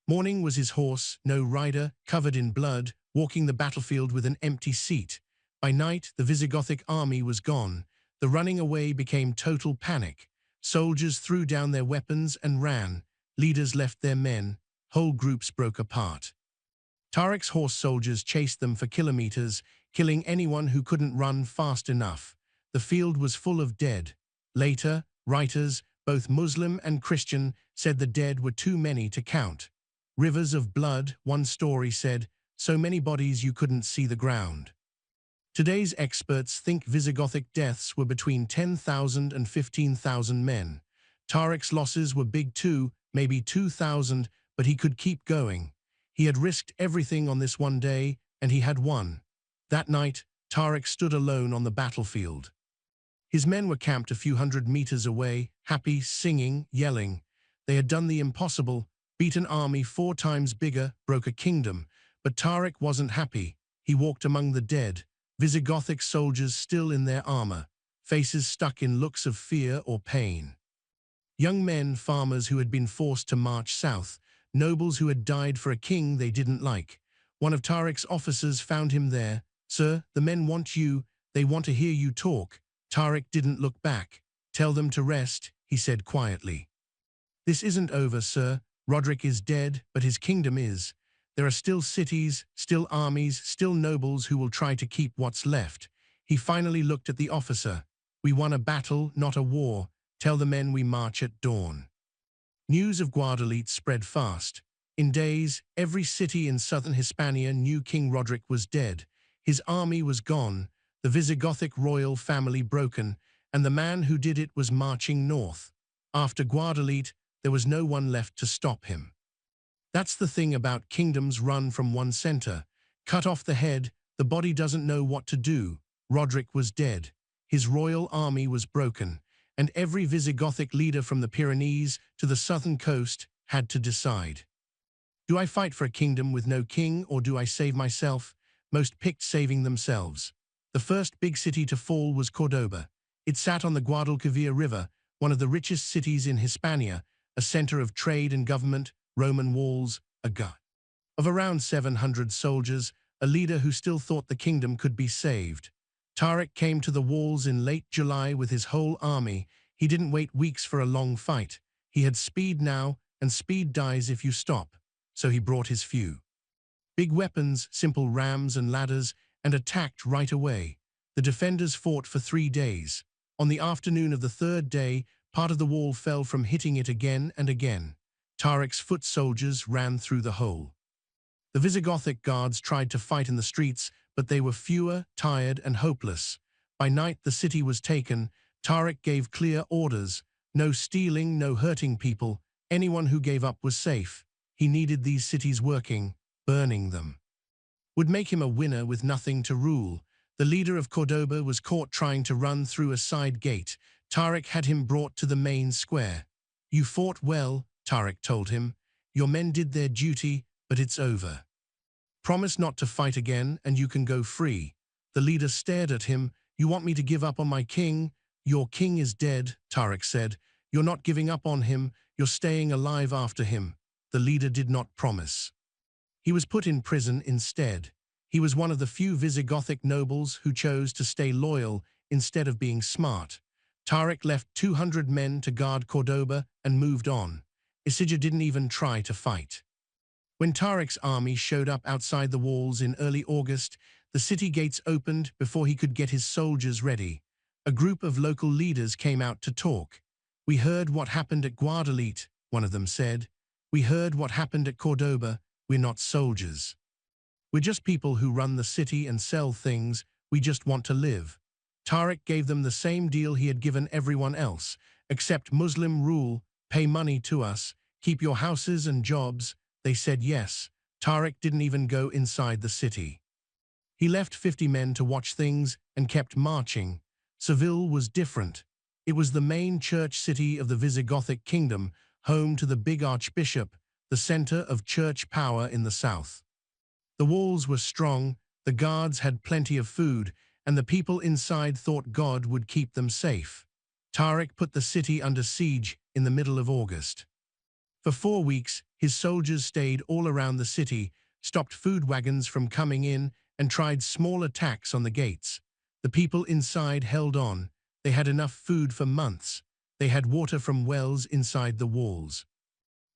morning was his horse, no rider, covered in blood, walking the battlefield with an empty seat. By night, the Visigothic army was gone. The running away became total panic. Soldiers threw down their weapons and ran. Leaders left their men. Whole groups broke apart. Tariq's horse soldiers chased them for kilometers, killing anyone who couldn't run fast enough. The field was full of dead. Later, writers, both Muslim and Christian, said the dead were too many to count. Rivers of blood, one story said, so many bodies you couldn't see the ground. Today's experts think Visigothic deaths were between 10,000 and 15,000 men. Tariq's losses were big too, maybe 2,000, but he could keep going. He had risked everything on this one day, and he had won. That night, Tariq stood alone on the battlefield. His men were camped a few hundred meters away, happy, singing, yelling. They had done the impossible, beat an army 4 times bigger, broke a kingdom. But Tariq wasn't happy. He walked among the dead, Visigothic soldiers still in their armor, faces stuck in looks of fear or pain. Young men, farmers who had been forced to march south, nobles who had died for a king they didn't like. One of Tariq's officers found him there. "Sir, the men want you. They want to hear you talk." Tariq didn't look back. "Tell them to rest," he said quietly. "This isn't over, sir. Roderick is dead, but his kingdom is. There are still cities, still armies, still nobles who will try to keep what's left." He finally looked at the officer. "We won a battle, not a war. Tell the men we march at dawn." News of Guadalete spread fast. In days, every city in southern Hispania knew King Roderick was dead. His army was gone, the Visigothic royal family broken, and the man who did it was marching north. After Guadalete, there was no one left to stop him. That's the thing about kingdoms run from one center. Cut off the head, the body doesn't know what to do. Roderick was dead. His royal army was broken, and every Visigothic leader from the Pyrenees to the southern coast had to decide. Do I fight for a kingdom with no king, or do I save myself? Most picked saving themselves. The first big city to fall was Cordoba. It sat on the Guadalquivir River, one of the richest cities in Hispania, a center of trade and government, Roman walls, a guard of around 700 soldiers, a leader who still thought the kingdom could be saved. Tariq came to the walls in late July with his whole army. He didn't wait weeks for a long fight. He had speed now, and speed dies if you stop. So he brought his few big weapons, simple rams and ladders, and attacked right away. The defenders fought for 3 days. On the afternoon of the 3rd day, part of the wall fell from hitting it again and again. Tariq's foot soldiers ran through the hole. The Visigothic guards tried to fight in the streets, but they were fewer, tired, and hopeless. By night, the city was taken. Tariq gave clear orders: no stealing, no hurting people. Anyone who gave up was safe. He needed these cities working. Burning them would make him a winner with nothing to rule. The leader of Cordoba was caught trying to run through a side gate. Tariq had him brought to the main square. "You fought well," Tariq told him. "Your men did their duty, but it's over. Promise not to fight again, and you can go free." The leader stared at him. "You want me to give up on my king?" "Your king is dead," Tariq said. "You're not giving up on him. You're staying alive after him." The leader did not promise. He was put in prison instead. He was one of the few Visigothic nobles who chose to stay loyal instead of being smart. Tariq left 200 men to guard Cordoba and moved on. Isidja didn't even try to fight. When Tariq's army showed up outside the walls in early August, the city gates opened before he could get his soldiers ready. A group of local leaders came out to talk. "We heard what happened at Guadalete," one of them said. "We heard what happened at Cordoba. We're not soldiers. We're just people who run the city and sell things. We just want to live." Tariq gave them the same deal he had given everyone else: accept Muslim rule, pay money to us, keep your houses and jobs. They said yes. Tariq didn't even go inside the city. He left 50 men to watch things and kept marching. Seville was different. It was the main church city of the Visigothic kingdom, home to the big archbishop, the center of church power in the south. The walls were strong, the guards had plenty of food, and the people inside thought God would keep them safe. Tariq put the city under siege in the middle of August. For 4 weeks, his soldiers stayed all around the city, stopped food wagons from coming in, and tried small attacks on the gates. The people inside held on. They had enough food for months. They had water from wells inside the walls.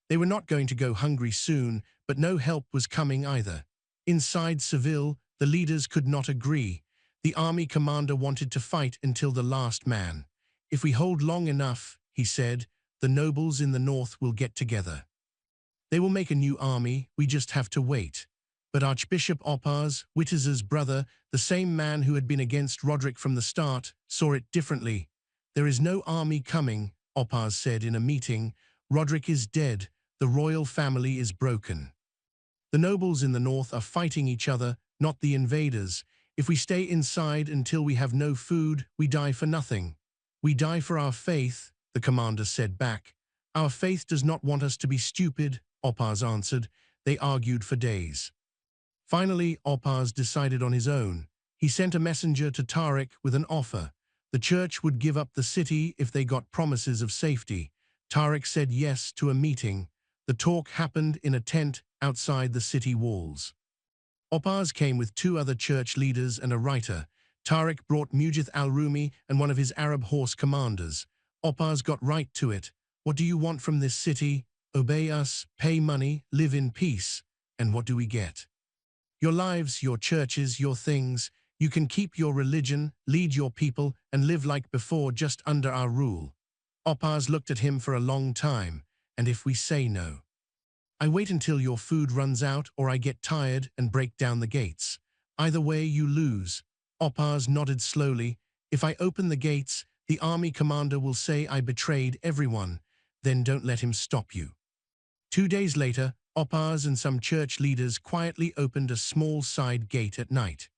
They were not going to go hungry soon, but no help was coming either. Inside Seville, the leaders could not agree. The army commander wanted to fight until the last man. If we hold long enough, he said, the nobles in the north will get together. They will make a new army, we just have to wait. But Archbishop Opaz, Witters's brother, the same man who had been against Roderick from the start, saw it differently. There is no army coming, Opaz said in a meeting. Roderick is dead, the royal family is broken. The nobles in the north are fighting each other, not the invaders. If we stay inside until we have no food, we die for nothing. We die for our faith, the commander said back. Our faith does not want us to be stupid, Opaz answered. They argued for days. Finally, Opaz decided on his own. He sent a messenger to Tariq with an offer. The church would give up the city if they got promises of safety. Tariq said yes to a meeting. The talk happened in a tent outside the city walls. Opaz came with 2 other church leaders and a writer. Tariq brought Mujith al-Rumi and one of his Arab horse commanders. Opaz got right to it. What do you want from this city? Obey us, pay money, live in peace. And what do we get? Your lives, your churches, your things. You can keep your religion, lead your people, and live like before just under our rule. Opaz looked at him for a long time. And if we say no? I wait until your food runs out or I get tired and break down the gates. Either way, you lose. Opaz nodded slowly. If I open the gates, the army commander will say I betrayed everyone. Then don't let him stop you. 2 days later, Opaz and some church leaders quietly opened a small side gate at night.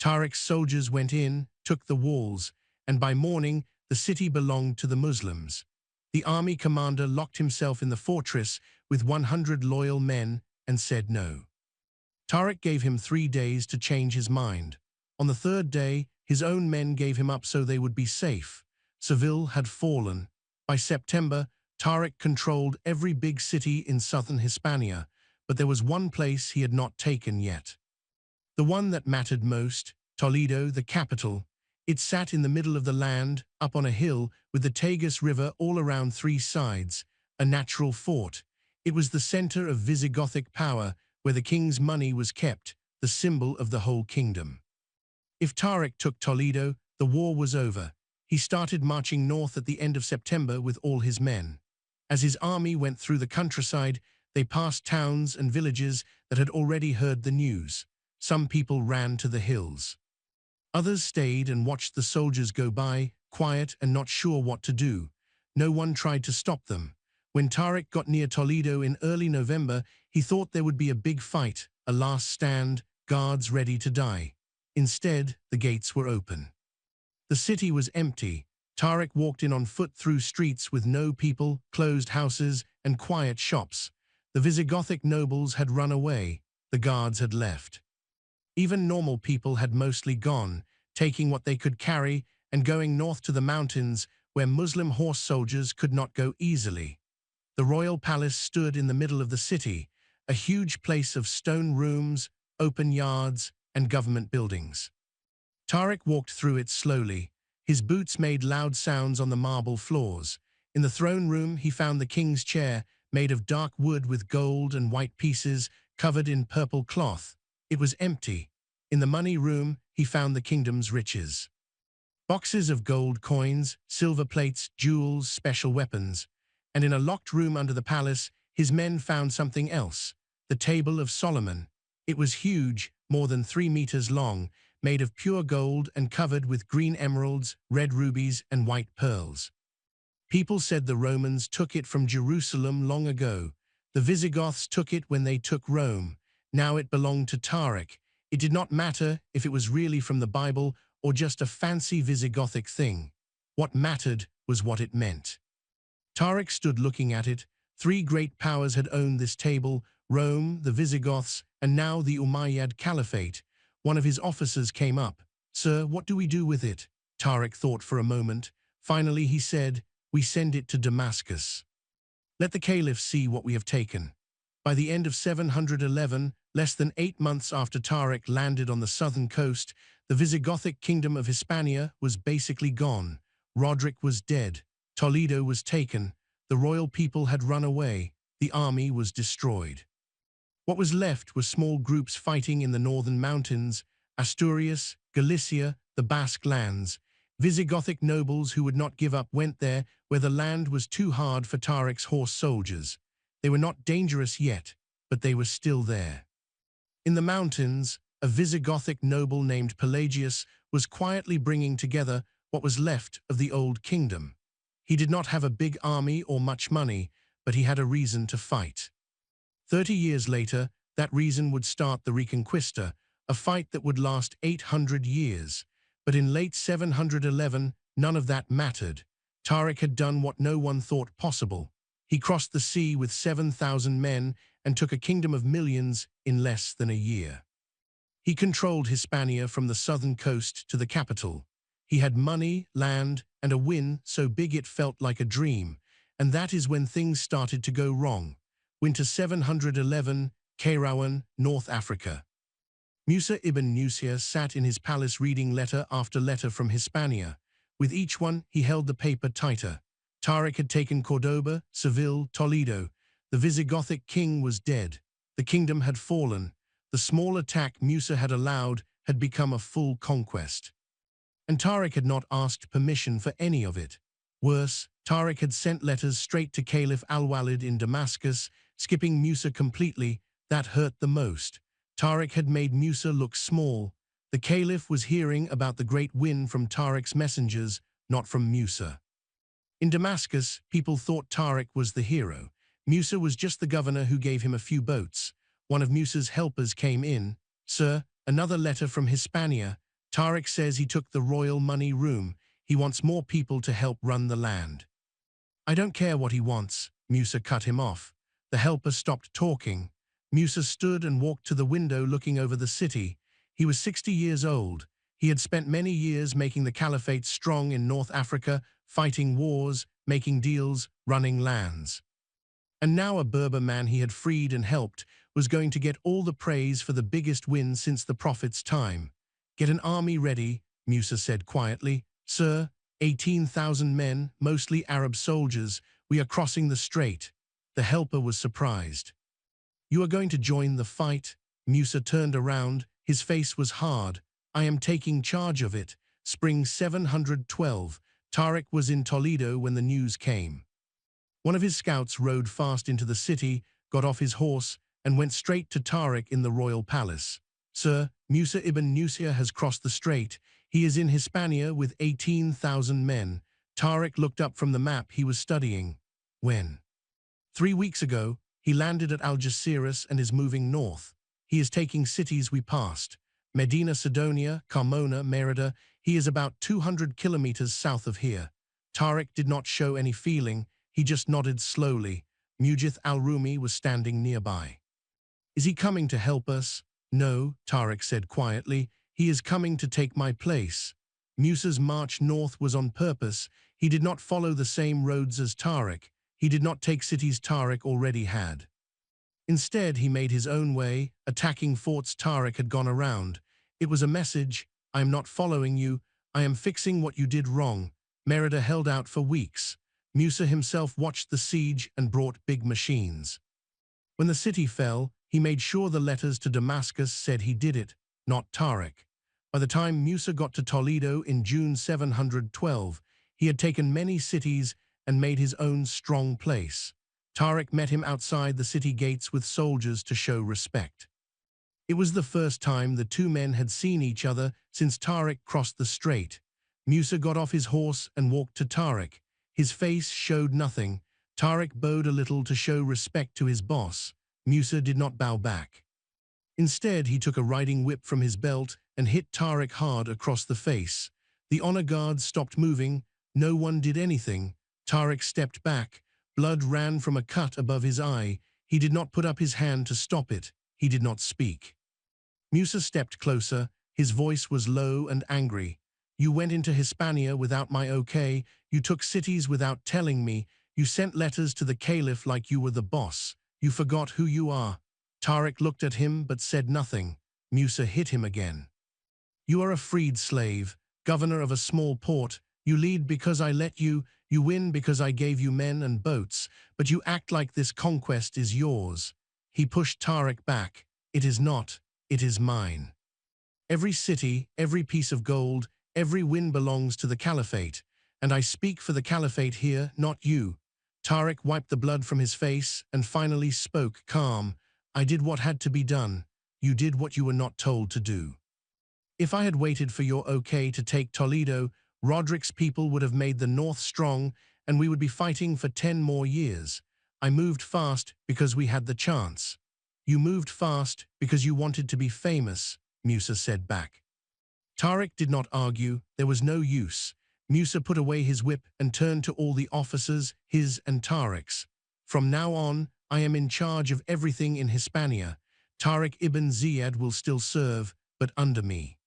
Tariq's soldiers went in, took the walls, and by morning, the city belonged to the Muslims. The army commander locked himself in the fortress with 100 loyal men and said no. Tariq gave him 3 days to change his mind. On the 3rd day, his own men gave him up so they would be safe. Seville had fallen. By September, Tariq controlled every big city in southern Hispania, but there was one place he had not taken yet. The one that mattered most, Toledo, the capital. It sat in the middle of the land, up on a hill, with the Tagus River all around 3 sides, a natural fort. It was the center of Visigothic power, where the king's money was kept, the symbol of the whole kingdom. If Tariq took Toledo, the war was over. He started marching north at the end of September with all his men. As his army went through the countryside, they passed towns and villages that had already heard the news. Some people ran to the hills. Others stayed and watched the soldiers go by, quiet and not sure what to do. No one tried to stop them. When Tariq got near Toledo in early November, he thought there would be a big fight, a last stand, guards ready to die. Instead, the gates were open. The city was empty. Tariq walked in on foot through streets with no people, closed houses, and quiet shops. The Visigothic nobles had run away. The guards had left. Even normal people had mostly gone, taking what they could carry and going north to the mountains where Muslim horse soldiers could not go easily. The royal palace stood in the middle of the city, a huge place of stone rooms, open yards, and government buildings. Tariq walked through it slowly. His boots made loud sounds on the marble floors. In the throne room, he found the king's chair, made of dark wood with gold and white pieces, covered in purple cloth. It was empty. In the money room, he found the kingdom's riches. Boxes of gold coins, silver plates, jewels, special weapons. And in a locked room under the palace, his men found something else, the Table of Solomon. It was huge, more than 3 meters long, made of pure gold and covered with green emeralds, red rubies, and white pearls. People said the Romans took it from Jerusalem long ago. The Visigoths took it when they took Rome. Now it belonged to Tariq. It did not matter if it was really from the Bible or just a fancy Visigothic thing. What mattered was what it meant. Tariq stood looking at it. Three great powers had owned this table: Rome, the Visigoths, and now the Umayyad Caliphate. One of his officers came up. "Sir, what do we do with it?" Tariq thought for a moment. Finally he said, "We send it to Damascus. Let the Caliph see what we have taken." By the end of 711, less than 8 months after Tariq landed on the southern coast, the Visigothic kingdom of Hispania was basically gone. Roderick was dead. Toledo was taken. The royal people had run away. The army was destroyed. What was left were small groups fighting in the northern mountains: Asturias, Galicia, the Basque lands. Visigothic nobles who would not give up went there where the land was too hard for Tariq's horse soldiers. They were not dangerous yet, but they were still there. In the mountains, a Visigothic noble named Pelagius was quietly bringing together what was left of the old kingdom. He did not have a big army or much money, but he had a reason to fight. 30 years later, that reason would start the Reconquista, a fight that would last 800 years. But in late 711, none of that mattered. Tariq had done what no one thought possible. He crossed the sea with 7,000 men and took a kingdom of millions in less than a year. He controlled Hispania from the southern coast to the capital. He had money, land, and a win so big it felt like a dream. And that is when things started to go wrong. Winter 711, Kairouan, North Africa. Musa ibn Nusair sat in his palace reading letter after letter from Hispania. With each one, he held the paper tighter. Tariq had taken Cordoba, Seville, Toledo. The Visigothic king was dead. The kingdom had fallen. The small attack Musa had allowed had become a full conquest. And Tariq had not asked permission for any of it. Worse, Tariq had sent letters straight to Caliph Al-Walid in Damascus, skipping Musa completely. That hurt the most. Tariq had made Musa look small. The Caliph was hearing about the great win from Tariq's messengers, not from Musa. In Damascus, people thought Tariq was the hero. Musa was just the governor who gave him a few boats. One of Musa's helpers came in. "Sir, another letter from Hispania. Tariq says he took the royal money room. He wants more people to help run the land." "I don't care what he wants," Musa cut him off. The helper stopped talking. Musa stood and walked to the window looking over the city. He was 60 years old. He had spent many years making the caliphate strong in North Africa, fighting wars, making deals, running lands. And now a Berber man he had freed and helped was going to get all the praise for the biggest win since the Prophet's time. "Get an army ready," Musa said quietly. "Sir, 18,000 men, mostly Arab soldiers. We are crossing the strait." The helper was surprised. "You are going to join the fight?" Musa turned around. His face was hard. "I am taking charge of it." Spring 712. Tariq was in Toledo when the news came. One of his scouts rode fast into the city, got off his horse, and went straight to Tariq in the royal palace. "Sir, Musa ibn Nusair has crossed the strait. He is in Hispania with 18,000 men." Tariq looked up from the map he was studying. "When?" 3 weeks ago. He landed at Algeciras and is moving north. He is taking cities we passed: Medina Sidonia, Carmona, Merida. He is about 200 kilometers south of here. Tariq did not show any feeling. He just nodded slowly. Mujith al-Rumi was standing nearby. "Is he coming to help us?" "No," Tariq said quietly. "He is coming to take my place." Musa's march north was on purpose. He did not follow the same roads as Tariq. He did not take cities Tariq already had. Instead, he made his own way, attacking forts Tariq had gone around. It was a message: "I am not following you. I am fixing what you did wrong." Merida held out for weeks. Musa himself watched the siege and brought big machines. When the city fell, he made sure the letters to Damascus said he did it, not Tariq. By the time Musa got to Toledo in June 712, he had taken many cities and made his own strong place. Tariq met him outside the city gates with soldiers to show respect. It was the first time the two men had seen each other since Tariq crossed the strait. Musa got off his horse and walked to Tariq. His face showed nothing. Tariq bowed a little to show respect to his boss. Musa did not bow back. Instead, he took a riding whip from his belt and hit Tariq hard across the face. The honor guards stopped moving. No one did anything. Tariq stepped back. Blood ran from a cut above his eye. He did not put up his hand to stop it. He did not speak. Musa stepped closer. His voice was low and angry. You went into Hispania without my okay. You took cities without telling me. You sent letters to the caliph like you were the boss. You forgot who you are. Tariq looked at him but said nothing. Musa hit him again. You are a freed slave, governor of a small port. You lead because I let you. You win because I gave you men and boats. But you act like this conquest is yours. He pushed Tariq back. It is not. It is mine. Every city, every piece of gold, every win belongs to the caliphate. And I speak for the caliphate here, not you. Tariq wiped the blood from his face and finally spoke calm. I did what had to be done. You did what you were not told to do. If I had waited for your okay to take Toledo, Roderick's people would have made the north strong and we would be fighting for 10 more years. I moved fast because we had the chance. You moved fast because you wanted to be famous, Musa said back. Tariq did not argue. There was no use. Musa put away his whip and turned to all the officers, his and Tariq's. From now on, I am in charge of everything in Hispania. Tariq ibn Ziyad will still serve, but under me.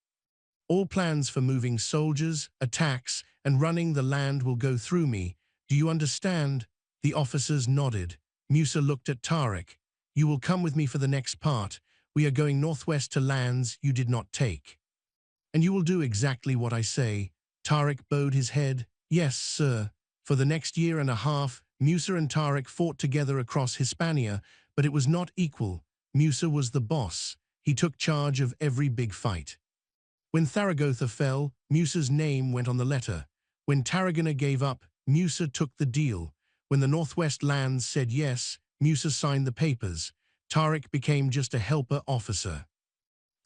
All plans for moving soldiers, attacks, and running the land will go through me. Do you understand? The officers nodded. Musa looked at Tariq. You will come with me for the next part. We are going northwest to lands you did not take. And you will do exactly what I say. Tariq bowed his head. Yes, sir. For the next year and a half, Musa and Tariq fought together across Hispania, but it was not equal. Musa was the boss. He took charge of every big fight. When Zaragoza fell, Musa's name went on the letter. When Tarragona gave up, Musa took the deal. When the Northwest lands said yes, Musa signed the papers. Tariq became just a helper officer.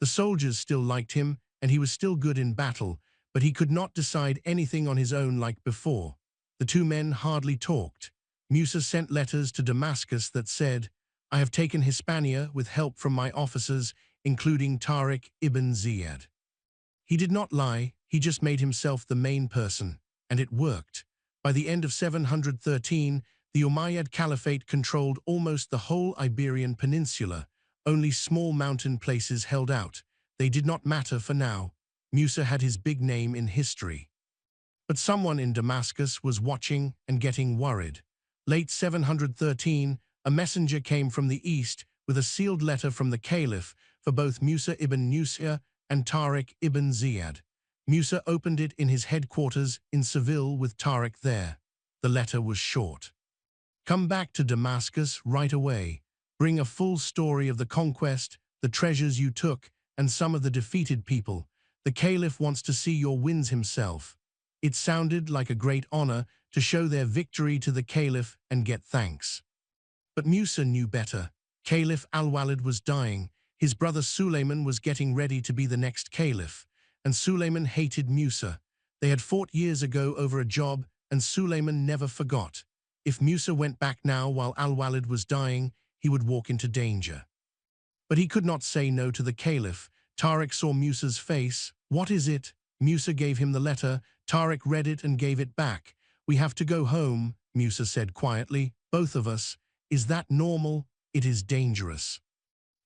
The soldiers still liked him, and he was still good in battle, but he could not decide anything on his own like before. The two men hardly talked. Musa sent letters to Damascus that said, I have taken Hispania with help from my officers, including Tariq ibn Ziyad. He did not lie, he just made himself the main person, and it worked. By the end of 713, the Umayyad Caliphate controlled almost the whole Iberian Peninsula. Only small mountain places held out. They did not matter for now. Musa had his big name in history. But someone in Damascus was watching and getting worried. Late 713, a messenger came from the east with a sealed letter from the caliph for both Musa ibn Nusair and Tariq ibn Ziyad. Musa opened it in his headquarters in Seville with Tariq there. The letter was short. Come back to Damascus right away. Bring a full story of the conquest, the treasures you took, and some of the defeated people. The caliph wants to see your wins himself. It sounded like a great honor to show their victory to the caliph and get thanks. But Musa knew better. Caliph Al-Walid was dying. His brother Sulayman was getting ready to be the next caliph, and Sulayman hated Musa. They had fought years ago over a job, and Sulayman never forgot. If Musa went back now while Al-Walid was dying, he would walk into danger. But he could not say no to the caliph. Tariq saw Musa's face. What is it? Musa gave him the letter. Tariq read it and gave it back. We have to go home, Musa said quietly. Both of us. Is that normal? It is dangerous.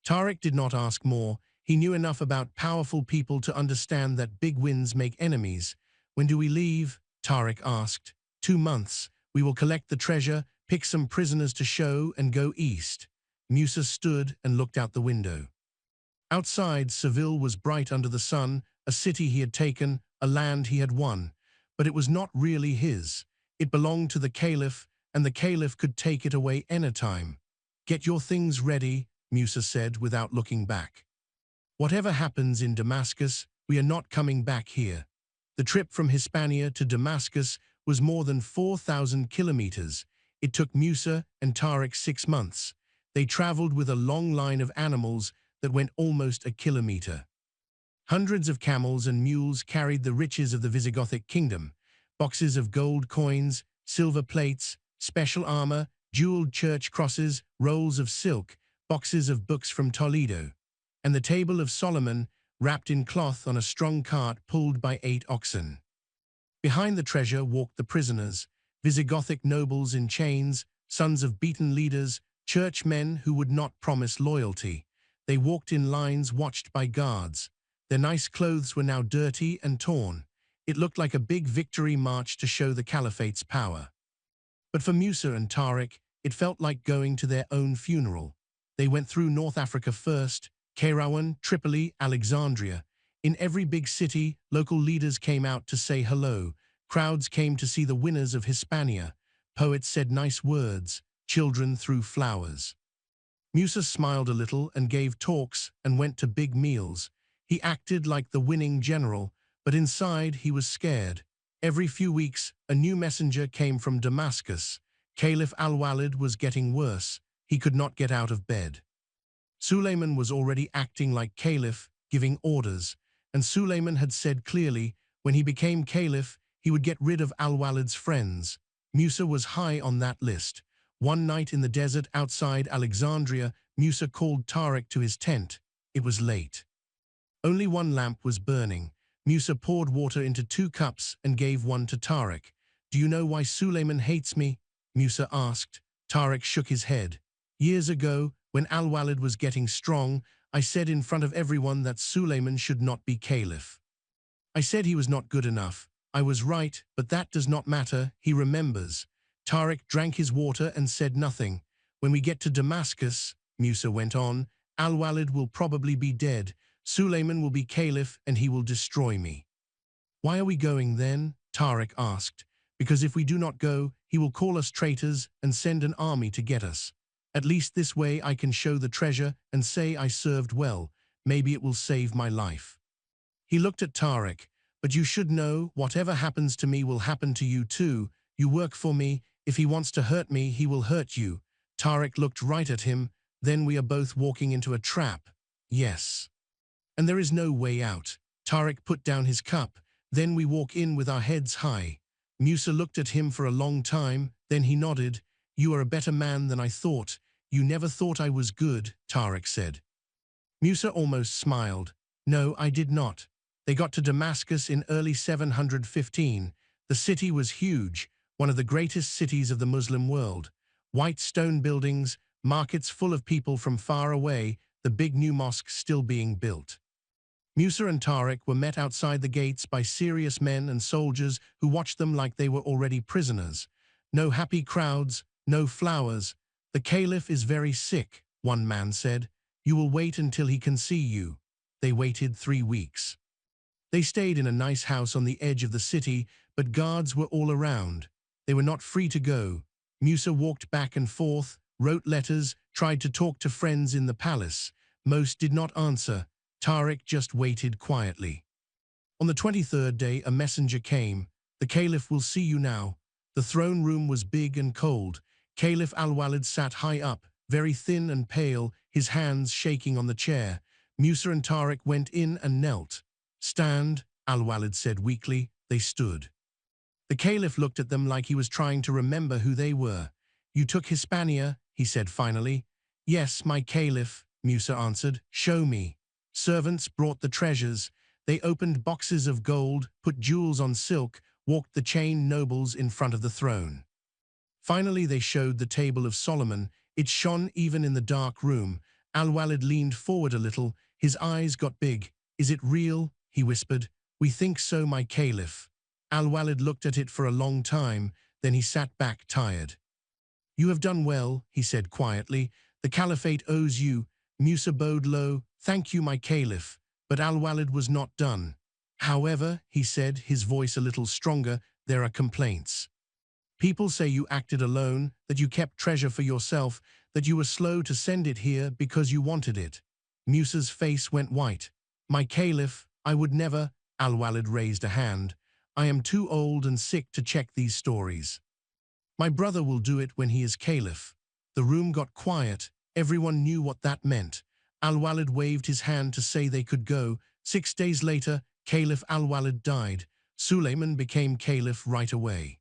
Tariq did not ask more. He knew enough about powerful people to understand that big wins make enemies. When do we leave? Tariq asked. 2 months. We will collect the treasure, pick some prisoners to show, and go east. Musa stood and looked out the window. Outside, Seville was bright under the sun, a city he had taken, a land he had won. But it was not really his. It belonged to the caliph, and the caliph could take it away anytime. Get your things ready, Musa said without looking back. Whatever happens in Damascus, we are not coming back here. The trip from Hispania to Damascus was more than 4,000 kilometers. It took Musa and Tariq 6 months. They traveled with a long line of animals that went almost a kilometer. Hundreds of camels and mules carried the riches of the Visigothic kingdom, boxes of gold coins, silver plates, special armor, jeweled church crosses, rolls of silk, boxes of books from Toledo, and the table of Solomon, wrapped in cloth on a strong cart pulled by 8 oxen. Behind the treasure walked the prisoners, Visigothic nobles in chains, sons of beaten leaders, churchmen who would not promise loyalty. They walked in lines watched by guards. Their nice clothes were now dirty and torn. It looked like a big victory march to show the caliphate's power. But for Musa and Tariq, it felt like going to their own funeral. They went through North Africa first, Kairouan, Tripoli, Alexandria. In every big city, local leaders came out to say hello. Crowds came to see the winners of Hispania. Poets said nice words. Children threw flowers. Musa smiled a little and gave talks and went to big meals. He acted like the winning general, but inside he was scared. Every few weeks, a new messenger came from Damascus. Caliph Al-Walid was getting worse. He could not get out of bed. Suleiman was already acting like caliph, giving orders, and Suleiman had said clearly, when he became caliph, he would get rid of Al-Walid's friends. Musa was high on that list. One night in the desert outside Alexandria, Musa called Tariq to his tent. It was late. Only one lamp was burning. Musa poured water into 2 cups and gave one to Tariq. "Do you know why Suleiman hates me?" Musa asked. Tariq shook his head. "Years ago, when Al-Walid was getting strong, I said in front of everyone that Suleiman should not be caliph. I said he was not good enough. I was right, but that does not matter, he remembers." Tariq drank his water and said nothing. "When we get to Damascus," Musa went on, "Al-Walid will probably be dead. Suleiman will be caliph and he will destroy me." "Why are we going then?" Tariq asked. "Because if we do not go, he will call us traitors and send an army to get us. At least this way I can show the treasure and say I served well. Maybe it will save my life." He looked at Tariq. "But you should know, whatever happens to me will happen to you too. You work for me. If he wants to hurt me, he will hurt you." Tariq looked right at him. "Then we are both walking into a trap." "Yes. And there is no way out." Tariq put down his cup. "Then we walk in with our heads high." Musa looked at him for a long time, then he nodded. "You are a better man than I thought. You never thought I was good," Tariq said. Musa almost smiled. "No, I did not." They got to Damascus in early 715. The city was huge, one of the greatest cities of the Muslim world. White stone buildings, markets full of people from far away, the big new mosque still being built. Musa and Tariq were met outside the gates by serious men and soldiers who watched them like they were already prisoners. No happy crowds, no flowers. "The caliph is very sick," one man said. "You will wait until he can see you." They waited 3 weeks. They stayed in a nice house on the edge of the city, but guards were all around. They were not free to go. Musa walked back and forth, wrote letters, tried to talk to friends in the palace. Most did not answer. Tariq just waited quietly. On the 23rd day, a messenger came. "The caliph will see you now." The throne room was big and cold. Caliph Al-Walid sat high up, very thin and pale, his hands shaking on the chair. Musa and Tariq went in and knelt. "Stand," Al-Walid said weakly. They stood. The caliph looked at them like he was trying to remember who they were. "You took Hispania," he said finally. "Yes, my caliph," Musa answered. "Show me." Servants brought the treasures. They opened boxes of gold, put jewels on silk, walked the chained nobles in front of the throne. Finally they showed the table of Solomon. It shone even in the dark room. Al-Walid leaned forward a little. His eyes got big. "Is it real?" he whispered. "We think so, my caliph." Al-Walid looked at it for a long time, then he sat back tired. "You have done well," he said quietly. "The caliphate owes you." Musa bowed low. "Thank you, my caliph." But Al-Walid was not done. "However," he said, his voice a little stronger, "there are complaints. People say you acted alone, that you kept treasure for yourself, that you were slow to send it here because you wanted it." Musa's face went white. "My caliph, I would never." Al-Walid raised a hand. "I am too old and sick to check these stories. My brother will do it when he is caliph." The room got quiet. Everyone knew what that meant. Al-Walid waved his hand to say they could go. 6 days later, Caliph Al-Walid died. Suleiman became caliph right away.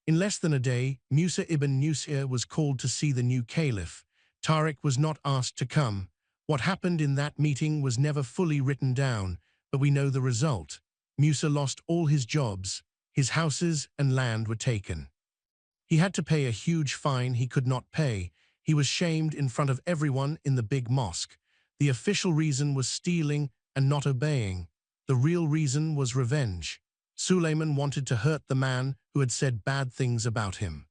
In less than a day, Musa ibn Nusayr was called to see the new caliph. Tariq was not asked to come. What happened in that meeting was never fully written down, but we know the result. Musa lost all his jobs, his houses and land were taken. He had to pay a huge fine he could not pay. He was shamed in front of everyone in the big mosque. The official reason was stealing and not obeying. The real reason was revenge. Suleiman wanted to hurt the man who had said bad things about him.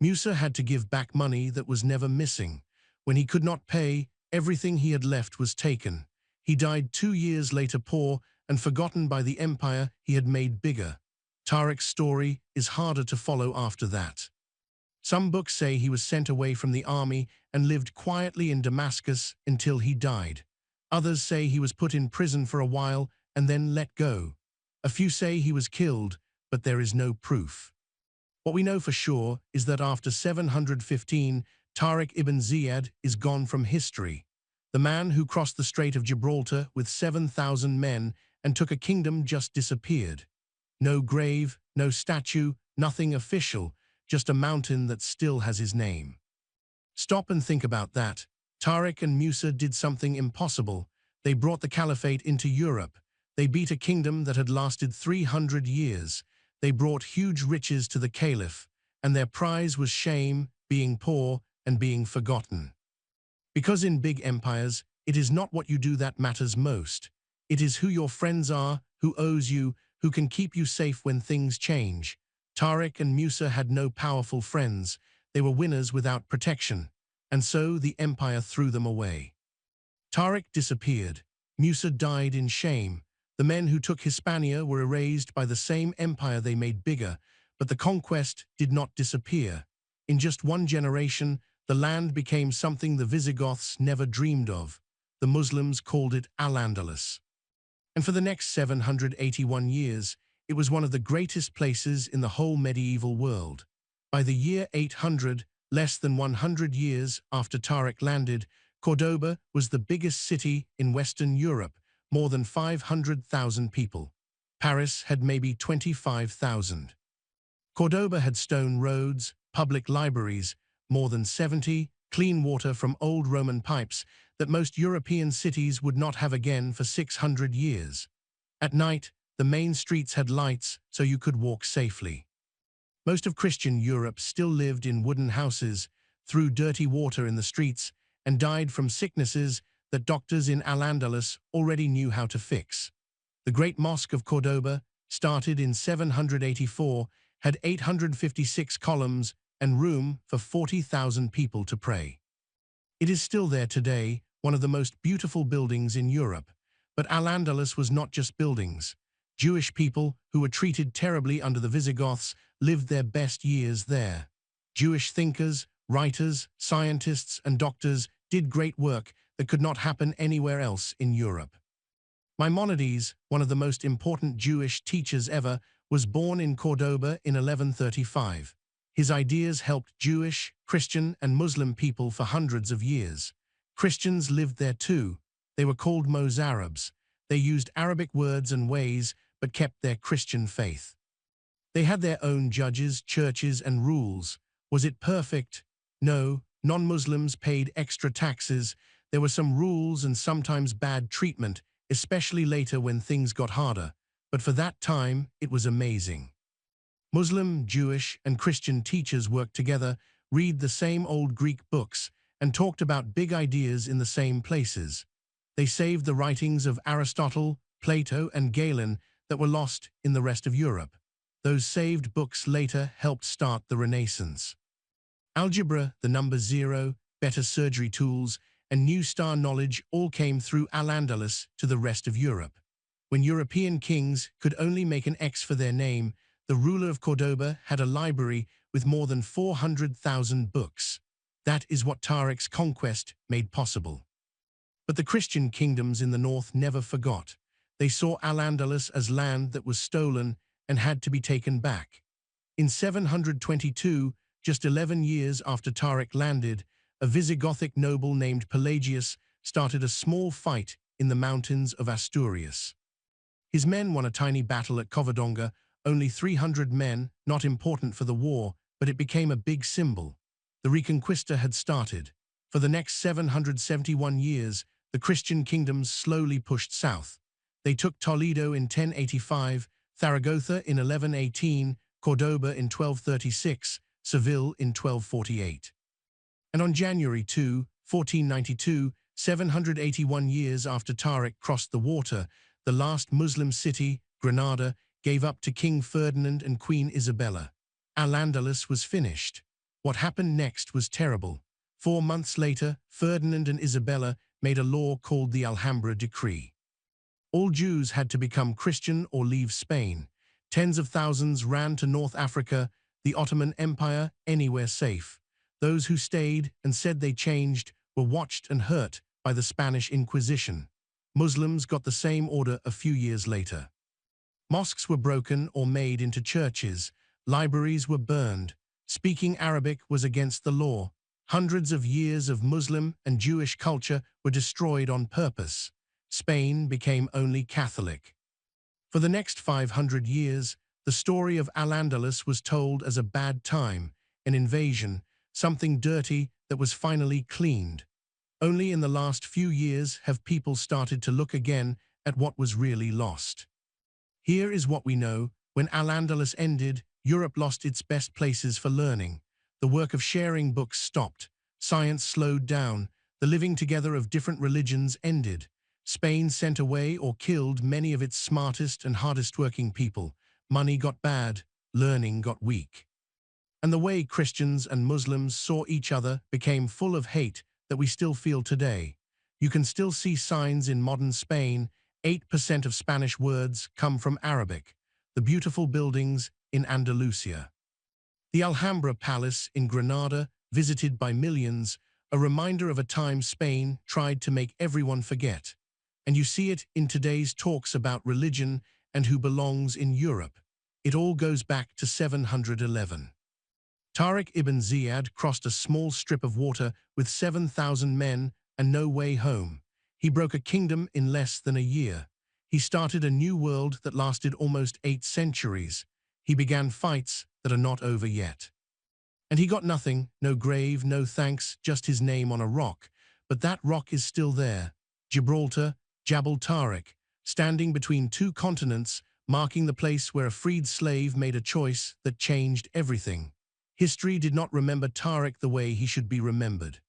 Musa had to give back money that was never missing. When he could not pay, everything he had left was taken. He died 2 years later poor and forgotten by the empire he had made bigger. Tariq's story is harder to follow after that. Some books say he was sent away from the army and lived quietly in Damascus until he died. Others say he was put in prison for a while and then let go. A few say he was killed, but there is no proof. What we know for sure is that after 715, Tariq ibn Ziyad is gone from history. The man who crossed the Strait of Gibraltar with 7,000 men and took a kingdom just disappeared. No grave, no statue, nothing official, just a mountain that still has his name. Stop and think about that. Tariq and Musa did something impossible. They brought the caliphate into Europe. They beat a kingdom that had lasted 300 years. They brought huge riches to the caliph, and their prize was shame, being poor, and being forgotten. Because in big empires, it is not what you do that matters most. It is who your friends are, who owes you, who can keep you safe when things change. Tariq and Musa had no powerful friends. They were winners without protection, and so the empire threw them away. Tariq disappeared. Musa died in shame. The men who took Hispania were erased by the same empire they made bigger, but the conquest did not disappear. In just one generation, the land became something the Visigoths never dreamed of. The Muslims called it Al-Andalus. And for the next 781 years, it was one of the greatest places in the whole medieval world. By the year 800, less than 100 years after Tariq landed, Cordoba was the biggest city in Western Europe, more than 500,000 people. Paris had maybe 25,000. Cordoba had stone roads, public libraries, more than 70, clean water from old Roman pipes that most European cities would not have again for 600 years. At night, the main streets had lights so you could walk safely. Most of Christian Europe still lived in wooden houses, threw dirty water in the streets, and died from sicknesses that doctors in Al-Andalus already knew how to fix. The Great Mosque of Cordoba, started in 784, had 856 columns and room for 40,000 people to pray. It is still there today, one of the most beautiful buildings in Europe. But Al-Andalus was not just buildings. Jewish people, who were treated terribly under the Visigoths, lived their best years there. Jewish thinkers, writers, scientists, and doctors did great work that could not happen anywhere else in Europe. Maimonides, one of the most important Jewish teachers ever, was born in Cordoba in 1135. His ideas helped Jewish, Christian, and Muslim people for hundreds of years. Christians lived there too. They were called Mozarabs. They used Arabic words and ways, but kept their Christian faith. They had their own judges, churches, and rules. Was it perfect? No. Non-Muslims paid extra taxes. There were some rules and sometimes bad treatment, especially later when things got harder. But for that time, it was amazing. Muslim, Jewish, and Christian teachers worked together, read the same old Greek books, and talked about big ideas in the same places. They saved the writings of Aristotle, Plato, and Galen that were lost in the rest of Europe. Those saved books later helped start the Renaissance. Algebra, the number zero, better surgery tools, and new star knowledge all came through Al-Andalus to the rest of Europe. When European kings could only make an X for their name, the ruler of Cordoba had a library with more than 400,000 books. That is what Tariq's conquest made possible. But the Christian kingdoms in the north never forgot. They saw Al-Andalus as land that was stolen and had to be taken back. In 722, just 11 years after Tariq landed, a Visigothic noble named Pelagius started a small fight in the mountains of Asturias. His men won a tiny battle at Covadonga Only 300 men, not important for the war, but it became a big symbol. The Reconquista had started. For the next 771 years, the Christian kingdoms slowly pushed south. They took Toledo in 1085, Zaragoza in 1118, Cordoba in 1236, Seville in 1248. And on January 2, 1492, 781 years after Tariq crossed the water, the last Muslim city, Granada, gave up to King Ferdinand and Queen Isabella. Al-Andalus was finished. What happened next was terrible. 4 months later, Ferdinand and Isabella made a law called the Alhambra Decree. All Jews had to become Christian or leave Spain. Tens of thousands ran to North Africa, the Ottoman Empire, anywhere safe. Those who stayed and said they changed were watched and hurt by the Spanish Inquisition. Muslims got the same order a few years later. Mosques were broken or made into churches. Libraries were burned. Speaking Arabic was against the law. Hundreds of years of Muslim and Jewish culture were destroyed on purpose. Spain became only Catholic. For the next 500 years, the story of Al-Andalus was told as a bad time, an invasion, something dirty that was finally cleaned. Only in the last few years have people started to look again at what was really lost. Here is what we know. When Al-Andalus ended, Europe lost its best places for learning. The work of sharing books stopped. Science slowed down. The living together of different religions ended. Spain sent away or killed many of its smartest and hardest working people. Money got bad, learning got weak. And the way Christians and Muslims saw each other became full of hate that we still feel today. You can still see signs in modern Spain. 8% of Spanish words come from Arabic. The beautiful buildings in Andalusia. The Alhambra Palace in Granada, visited by millions, a reminder of a time Spain tried to make everyone forget. And you see it in today's talks about religion and who belongs in Europe. It all goes back to 711. Tariq ibn Ziyad crossed a small strip of water with 7,000 men and no way home. He broke a kingdom in less than a year. He started a new world that lasted almost 8 centuries. He began fights that are not over yet. And he got nothing, no grave, no thanks, just his name on a rock. But that rock is still there. Gibraltar, Jabal Tariq, standing between 2 continents, marking the place where a freed slave made a choice that changed everything. History did not remember Tariq the way he should be remembered.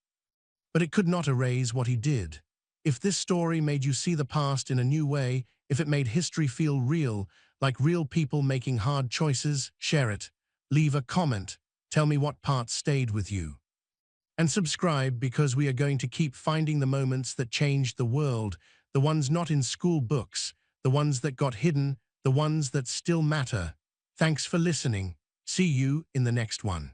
But it could not erase what he did. If this story made you see the past in a new way, if it made history feel real, like real people making hard choices, share it. Leave a comment. Tell me what part stayed with you. And subscribe, because we are going to keep finding the moments that changed the world, the ones not in school books, the ones that got hidden, the ones that still matter. Thanks for listening. See you in the next one.